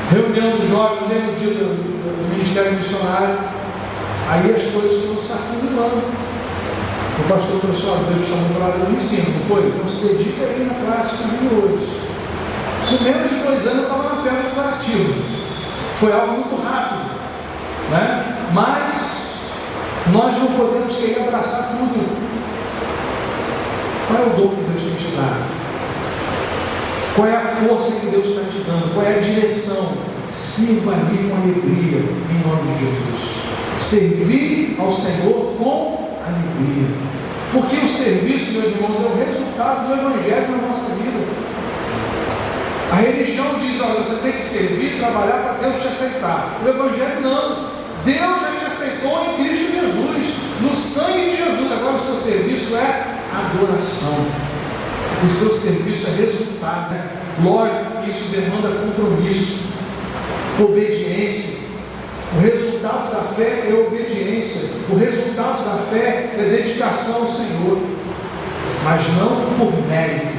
[SPEAKER 1] reunião do jovem no mesmo dia do ministério missionário. Aí as coisas foram se afunilando. O pastor falou assim: olha, Deus me chamou para lá, eu ensino, não foi? Então se dedica aí na classe de juniores. Com menos de 2 anos eu estava na pedra do Guaratiba. Foi algo muito rápido, né? Mas nós não podemos querer abraçar tudo. Qual é o dom que Deus tem te dado? Qual é a força que Deus está te dando? Qual é a direção? Sirva ali com alegria, em nome de Jesus. Servir ao Senhor com alegria. Porque o serviço, meus irmãos, é o resultado do Evangelho na nossa vida. A religião diz: olha, você tem que servir, trabalhar para Deus te aceitar. O Evangelho não. Deus já te aceitou em Cristo Jesus, no sangue de Jesus. Agora o seu serviço é adoração. O seu serviço é resultado. Né? Lógico que isso demanda compromisso, obediência. O resultado da fé é obediência. O resultado da fé é dedicação ao Senhor. Mas não por mérito,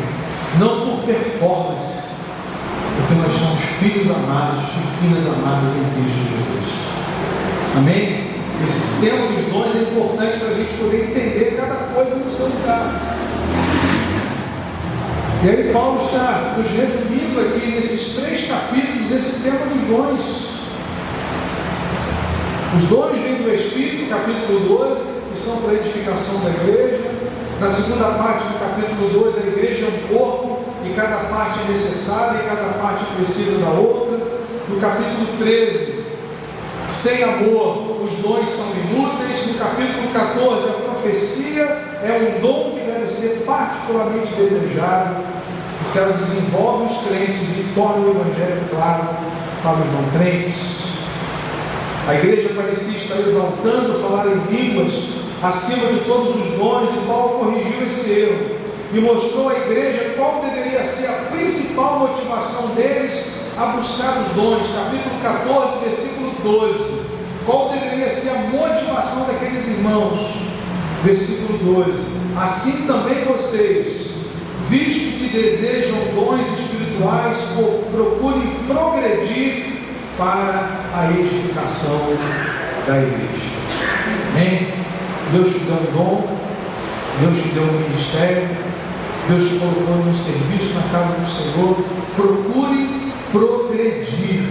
[SPEAKER 1] não por performance, porque nós somos filhos amados e filhas amadas em Cristo Jesus. Amém? Esse tema dos dons é importante para a gente poder entender cada coisa no seu lugar. E aí Paulo está nos resumindo aqui nesses 3 capítulos esse tema dos dons. Os dons vêm do Espírito, capítulo 12, que são para a edificação da igreja. Na segunda parte do capítulo 12, a igreja é um corpo, e cada parte é necessária, e cada parte precisa da outra. No capítulo 13, sem amor, os dons são inúteis. No capítulo 14, a profecia é um dom que deve ser particularmente desejado, porque ela desenvolve os crentes e torna o Evangelho claro para os não crentes. A igreja parecia estar exaltando falar em línguas acima de todos os dons, e Paulo corrigiu esse erro e mostrou à igreja qual deveria ser a principal motivação deles a buscar os dons. Capítulo 14, versículo 12. Qual deveria ser a motivação daqueles irmãos? Versículo 12. assim também vocês, visto que desejam dons espirituais, procurem progredir para a edificação da igreja. Amém? Deus te deu um dom, Deus te deu um ministério, Deus te colocou no serviço na casa do Senhor. Procure progredir.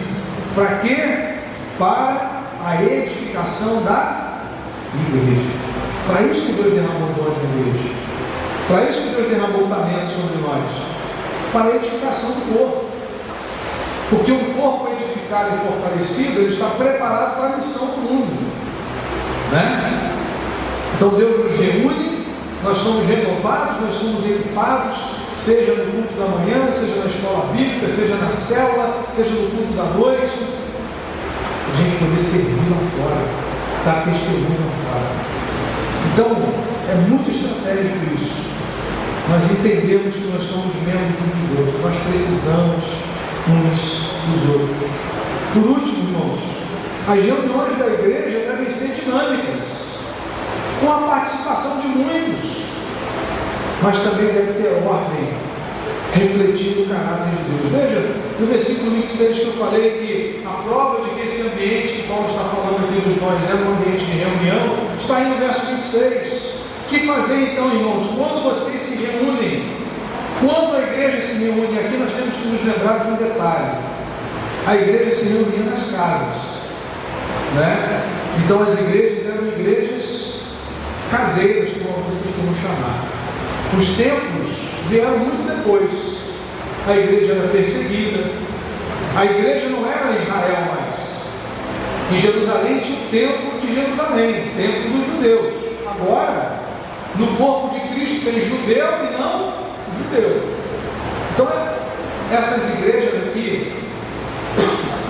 [SPEAKER 1] Para quê? Para a edificação da igreja. Para isso que Deus derramou o dom da igreja. Para isso que Deus derramou o talento sobre nós. Para a edificação do corpo. Porque um corpo edificado e fortalecido, ele está preparado para a missão do mundo. Né? Então Deus nos reúne, nós somos renovados, nós somos equipados, seja no culto da manhã, seja na escola bíblica, seja na célula, seja no culto da noite, a gente poder servir lá fora, dar testemunho lá fora. Então, é muito estratégico isso. Nós entendemos que nós somos membros uns dos outros, nós precisamos uns dos outros. Por último, irmãos, as reuniões da igreja devem ser dinâmicas, com a participação de muitos, mas também deve ter ordem, refletindo o caráter de Deus. Veja, no versículo 26 que eu falei que a prova de que esse ambiente que Paulo está falando aqui dos nós é um ambiente de reunião, está aí no verso 26. Que fazer então, irmãos, quando vocês se reúnem? Quando a igreja se reúne aqui, nós temos que nos lembrar de um detalhe. A igreja se reunia nas casas, né? Então as igrejas eram igrejas caseiras, como alguns costumam chamar. Os templos vieram muito depois. A igreja era perseguida. A igreja não era Israel mais. Em Jerusalém tinha o templo de Jerusalém, o templo dos judeus. Agora, no corpo de Cristo tem judeu e não judeu. Então, essas igrejas aqui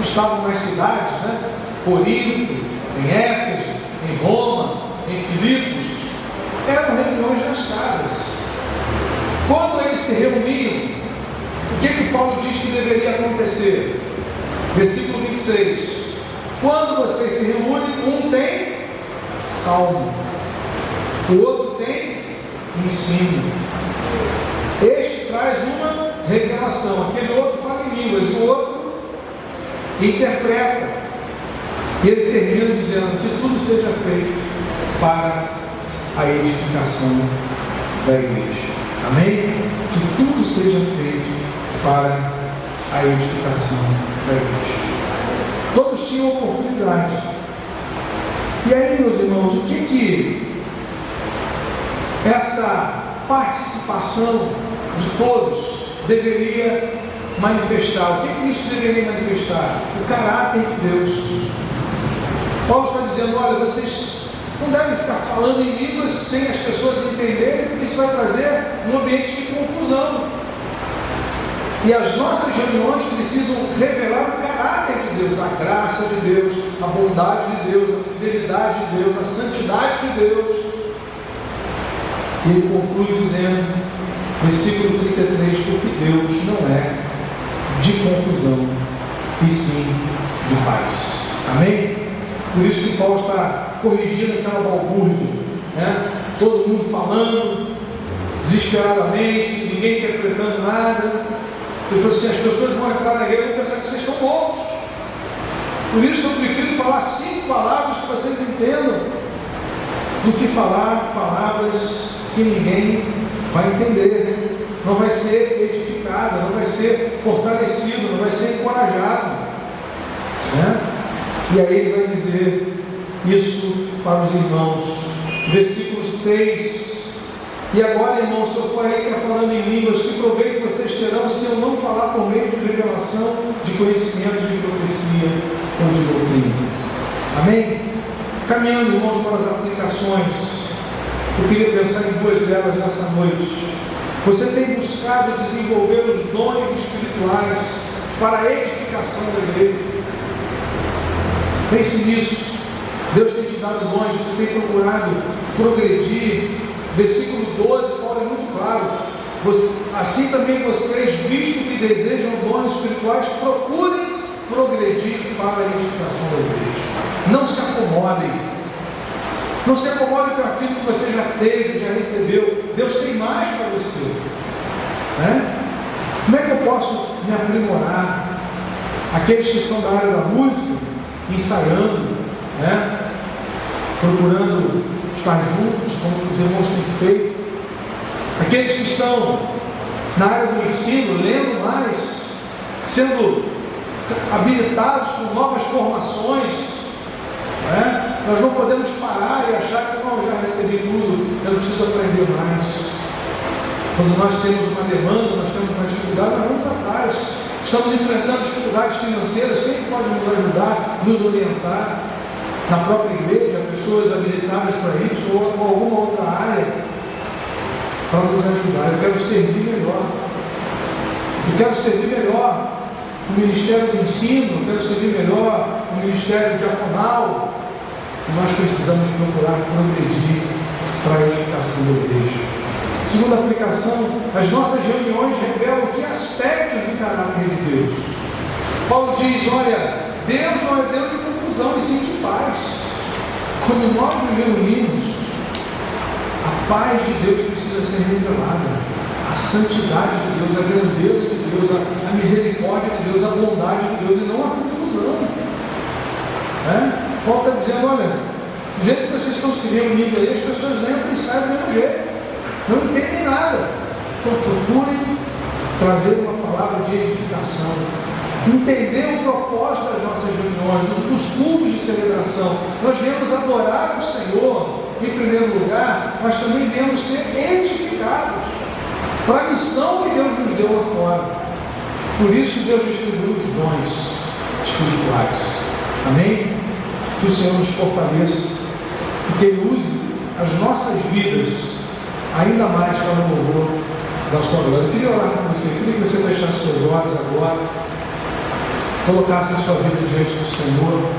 [SPEAKER 1] estavam nas cidades, né? Corinto, em Éfeso, em Roma, em Filipos, eram reuniões nas casas. Quando eles se reuniam, o que Paulo diz que deveria acontecer? Versículo 26. Quando vocês se reúnem, um tem salmo, o outro tem ensino. Este traz uma revelação, aquele outro fala em línguas, o outro interpreta. E ele termina dizendo que tudo seja feito para a edificação da igreja. Amém? Que tudo seja feito para a edificação da igreja. Todos tinham oportunidade. E aí, meus irmãos, o que essa participação de todos deveria manifestar? O que isso deveria manifestar? O caráter de Deus. Paulo está dizendo, olha, vocês não devem ficar falando em línguas sem as pessoas entenderem, porque isso vai trazer um ambiente de confusão. E as nossas reuniões precisam revelar o caráter de Deus, a graça de Deus, a bondade de Deus, a fidelidade de Deus, a santidade de Deus. E ele conclui dizendo, versículo 33, porque Deus não é de confusão, e sim de paz. Amém? Por isso que Paulo está corrigindo aquela balbúrdia, né? Todo mundo falando desesperadamente, ninguém interpretando nada. Ele falou assim, as pessoas vão entrar na igreja e vão pensar que vocês estão loucos. Por isso eu prefiro falar 5 palavras que vocês entendam, do que falar palavras que ninguém vai entender, não vai ser edificado, não vai ser fortalecido, não vai ser encorajado, né? E aí ele vai dizer isso para os irmãos, versículo 6. E agora, irmãos, se eu for aí que está falando em línguas, que proveito vocês terão se eu não falar por meio de revelação, de conhecimento, de profecia ou de doutrina? Amém? Caminhando, irmãos, para as aplicações, eu queria pensar em 2 delas nessa noite. Você tem buscado desenvolver os dons espirituais para a edificação da igreja? Pense nisso. Deus tem te dado dons, você tem procurado progredir. Versículo 12, Paulo é muito claro. Assim também vocês, visto que desejam dons espirituais, procurem progredir para a edificação da igreja. Não se acomodem. Não se acomode com aquilo que você já teve, já recebeu. Deus tem mais para você. Né? Como é que eu posso me aprimorar? Aqueles que são da área da música, ensaiando, né? Procurando estar juntos, como os irmãos têm feito. Aqueles que estão na área do ensino, lendo mais, sendo habilitados com novas formações. Né? Nós não podemos parar e achar que não, já recebi tudo, eu não preciso aprender mais. Quando nós temos uma demanda, nós temos uma dificuldade, nós vamos atrás. Estamos enfrentando dificuldades financeiras, quem pode nos ajudar, nos orientar? Na própria igreja, pessoas habilitadas para isso, ou alguma outra área, para nos ajudar. Eu quero servir melhor. Eu quero servir melhor no Ministério do Ensino, eu quero servir melhor no Ministério Diaconal. E nós precisamos procurar progredir para a edificação da igreja. Segunda aplicação, as nossas reuniões revelam que aspectos do caráter de Deus. Paulo diz, olha, Deus não é Deus de confusão, e sim de paz. Quando nós nos reunimos, a paz de Deus precisa ser revelada, a santidade de Deus, a grandeza de Deus, a misericórdia de Deus, a bondade de Deus, e não a confusão. Paulo está dizendo, olha, do jeito que vocês estão se reunindo aí, as pessoas entram e saem do mesmo jeito, não entendem nada. Então procurem trazer uma palavra de edificação, entender o propósito das nossas reuniões, dos cultos de celebração. Nós viemos adorar o Senhor em primeiro lugar, mas também viemos ser edificados para a missão que Deus nos deu lá fora. Por isso Deus distribuiu os dons espirituais. Amém? Que o Senhor nos fortaleça e que Ele use as nossas vidas ainda mais para o louvor da sua glória. Eu queria orar com você, eu queria que você fechasse seus olhos agora, colocasse a sua vida diante do Senhor.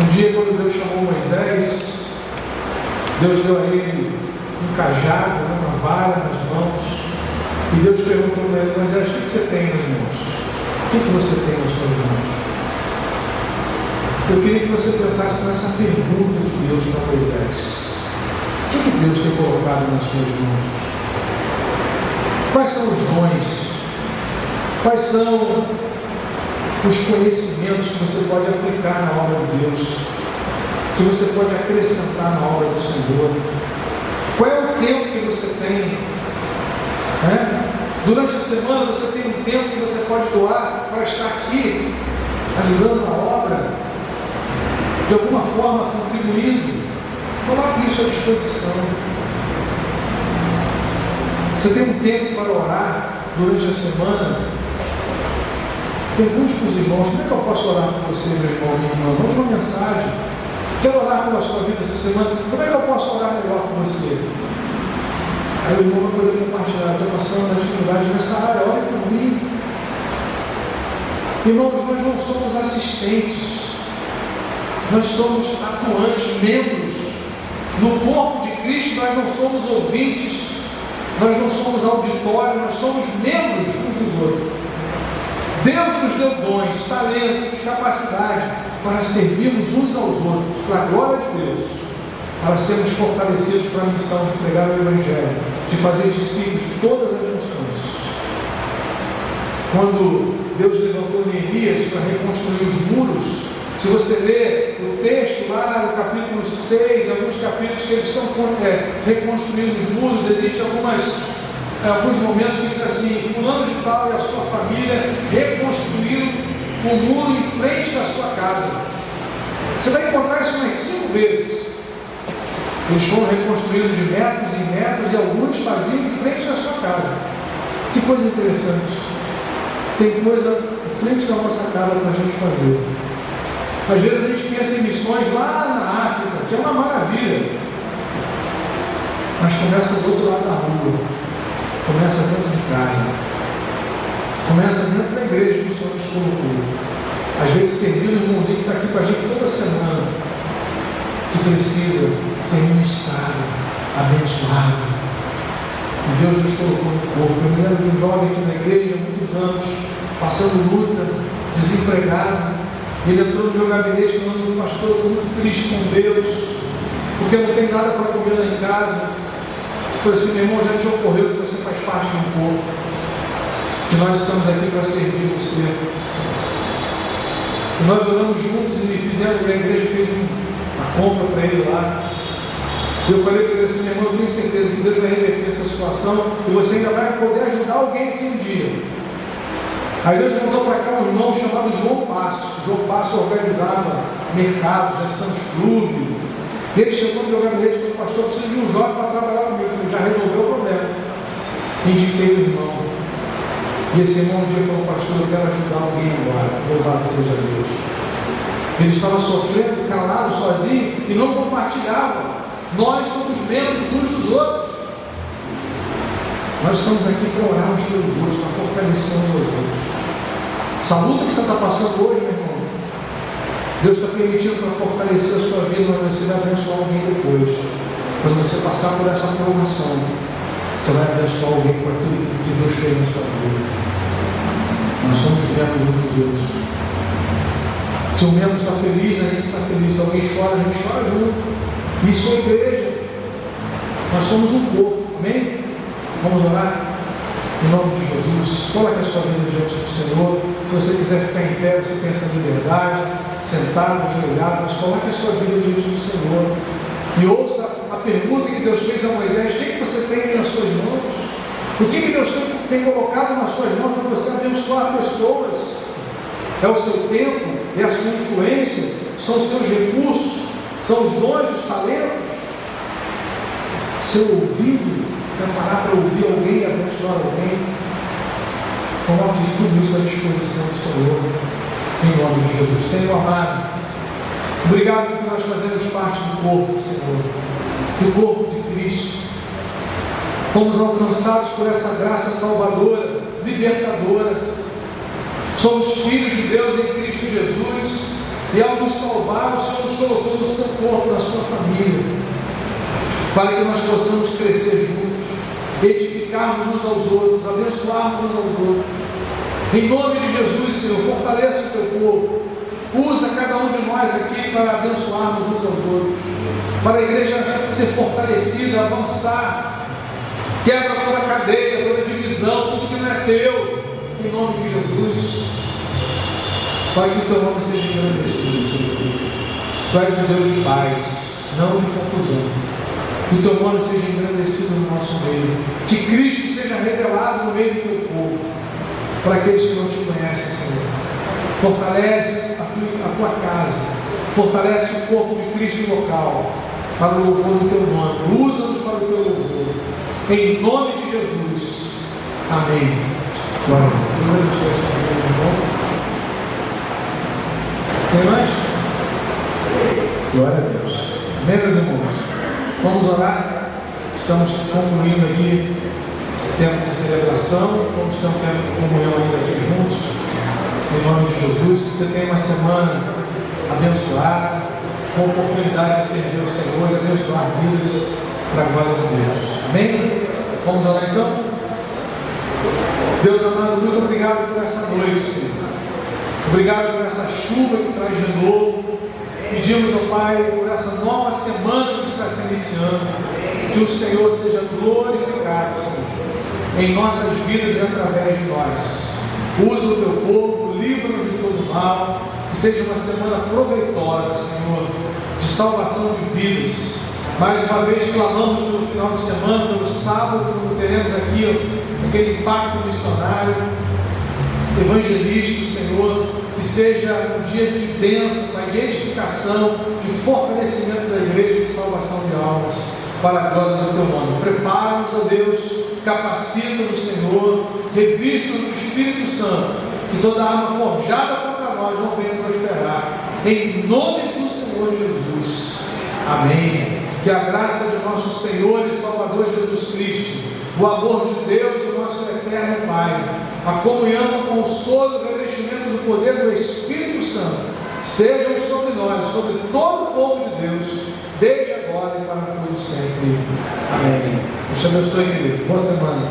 [SPEAKER 1] Um dia, quando Deus chamou Moisés, Deus deu a ele um cajado, uma vara nas mãos, e Deus perguntou para ele, Moisés, o que você tem nas mãos? O que você tem nas suas mãos? Eu queria que você pensasse nessa pergunta de Deus para Moisés. O que Deus tem colocado nas suas mãos? Quais são os dons? Quais são os conhecimentos que você pode aplicar na obra de Deus? Que você pode acrescentar na obra do Senhor? Qual é o tempo que você tem? Durante a semana você tem um tempo que você pode doar para estar aqui, ajudando na obra, de alguma forma contribuindo. Coloque isso à disposição. Você tem um tempo para orar durante a semana? Pergunte para os irmãos, como é que eu posso orar por você, meu irmão, minha irmã? Mande uma mensagem. Quero orar pela sua vida essa semana. Como é que eu posso orar melhor por você? Aí o irmão vai poder compartilhar. Estou passando uma dificuldade nessa área, ore por mim. Irmãos, nós não somos assistentes. Nós somos atuantes, membros. No corpo de Cristo nós não somos ouvintes, nós não somos auditório, nós somos membros uns dos outros. Deus nos deu dons, talentos, capacidade para servirmos uns aos outros, para a glória de Deus, para sermos fortalecidos para a missão de pregar o Evangelho, de fazer discípulos de todas as nações. Quando Deus levantou Neemias para reconstruir os muros, se você ler o texto lá no capítulo 6, alguns capítulos que eles estão reconstruindo os muros, existem alguns momentos que diz assim, fulano de tal e a sua família reconstruíram o muro em frente da sua casa. Você vai encontrar isso umas 5 vezes. Eles foram reconstruindo de metros em metros e alguns faziam em frente da sua casa. Que coisa interessante. Tem coisa em frente da nossa casa para a gente fazer. Às vezes a gente pensa em missões lá na África, que é uma maravilha, mas começa do outro lado da rua, começa dentro de casa, começa dentro da igreja que o Senhor nos colocou. Às vezes servindo o irmãozinho que está aqui com a gente toda semana, que precisa ser ministrado, abençoado. E Deus nos colocou no corpo. Eu me lembro de um jovem aqui na igreja há muitos anos, passando luta, desempregado. Ele entrou no meu gabinete falando: pastor, eu estou muito triste com Deus, porque não tem nada para comer lá em casa. Eu falei assim: meu irmão, já te ocorreu que você faz parte de um corpo, que nós estamos aqui para servir você. E nós oramos juntos e fizemos, a igreja fez uma compra para ele lá. E eu falei para ele assim: meu irmão, eu tenho certeza que Deus vai reverter essa situação e você ainda vai poder ajudar alguém aqui um dia. Aí Deus mandou para cá um irmão chamado João Passo. João Passo organizava mercados, Santos Clube. Ele chegou no meu gabinete e falou: pastor, eu preciso de um jovem para trabalhar comigo. Eu falei: já resolveu o problema. Indiquei o irmão. E esse irmão um dia falou: pastor, eu quero ajudar alguém agora. Louvado seja Deus. Ele estava sofrendo, calado, sozinho e não compartilhava. Nós somos membros uns dos outros. Nós estamos aqui para orar uns pelos outros, para fortalecer uns aos outros. Essa luta que você está passando hoje, meu irmão, Deus está permitindo para fortalecer a sua vida, mas você vai abençoar alguém depois. Quando você passar por essa provação, você vai abençoar alguém com aquilo que Deus fez na sua vida. Nós somos membros uns dos outros. Se um membro está feliz, a gente está feliz. Se alguém chora, a gente chora junto. Isso é igreja. Nós somos um corpo. Amém? Vamos orar? Em nome de Jesus, coloque a sua vida diante do Senhor. Se você quiser ficar em pé, você tem essa liberdade, sentado, ajoelhado, mas coloque a sua vida diante do Senhor. E ouça a pergunta que Deus fez a Moisés: o que você tem aí nas suas mãos? O que Deus tem colocado nas suas mãos para você abençoar pessoas? É o seu tempo? É a sua influência? São os seus recursos? São os dons, os talentos? Seu ouvido? Preparar para ouvir alguém e abençoar alguém? Coloque tudo isso à disposição do Senhor, em nome de Jesus. Senhor amado, obrigado porque nós fazemos parte do corpo, Senhor, do corpo de Cristo. Fomos alcançados por essa graça salvadora, libertadora. Somos filhos de Deus em Cristo Jesus, e ao nos salvar, o Senhor nos colocou no seu corpo, na sua família, para que nós possamos crescer juntos, edificarmos uns aos outros, abençoarmos uns aos outros. Em nome de Jesus, Senhor, fortaleça o teu povo. Usa cada um de nós aqui para abençoarmos uns aos outros, para a igreja ser fortalecida, avançar. Quebra toda a cadeia, toda a divisão, tudo que não é teu, em nome de Jesus. Para que o teu nome seja engrandecido, Senhor. Tu és o Deus de paz, não de confusão. Que o teu nome seja engrandecido no nosso meio. Que Cristo seja revelado no meio do teu povo, para aqueles que não te conhecem, Senhor. Fortalece a tua casa, fortalece o corpo de Cristo local, para o louvor do teu nome. Usa-nos para o teu louvor. Em nome de Jesus. Amém. Glória a Deus. Deus abençoe a sua vida, irmão. Tem mais? Glória a Deus. Amém, meus irmãos? Vamos orar. Estamos concluindo aqui esse tempo de celebração. Vamos ter um tempo de comunhão ainda aqui juntos. Em nome de Jesus. Que você tenha uma semana abençoada, com oportunidade de servir ao Senhor e abençoar vidas para a glória de Deus. Amém? Vamos orar então? Deus amado, muito obrigado por essa noite, Senhor. Obrigado por essa chuva que traz de novo. Pedimos, ó Pai, por essa nova semana que está se iniciando, que o Senhor seja glorificado, Senhor, em nossas vidas e através de nós. Usa o teu povo, livra-nos de todo mal, que seja uma semana proveitosa, Senhor, de salvação de vidas. Mais uma vez clamamos pelo final de semana, pelo sábado, quando teremos aqui aquele impacto missionário, evangelístico, Senhor, que seja um dia de bênção, de edificação, de fortalecimento da igreja, de salvação de almas, para a glória do teu nome. Prepara-nos, ó Deus, capacita-nos, Senhor, revista-nos do Espírito Santo, que toda arma forjada contra nós não venha prosperar, em nome do Senhor Jesus. Amém. Que a graça de nosso Senhor e Salvador Jesus Cristo, o amor de Deus, o nosso eterno Pai, a comunhão, o consolo, o revestimento do poder do Espírito Santo, sejam sobre nós, sobre todo o povo de Deus, desde agora e para todos sempre. Amém. Deus te abençoe, querido. Boa semana.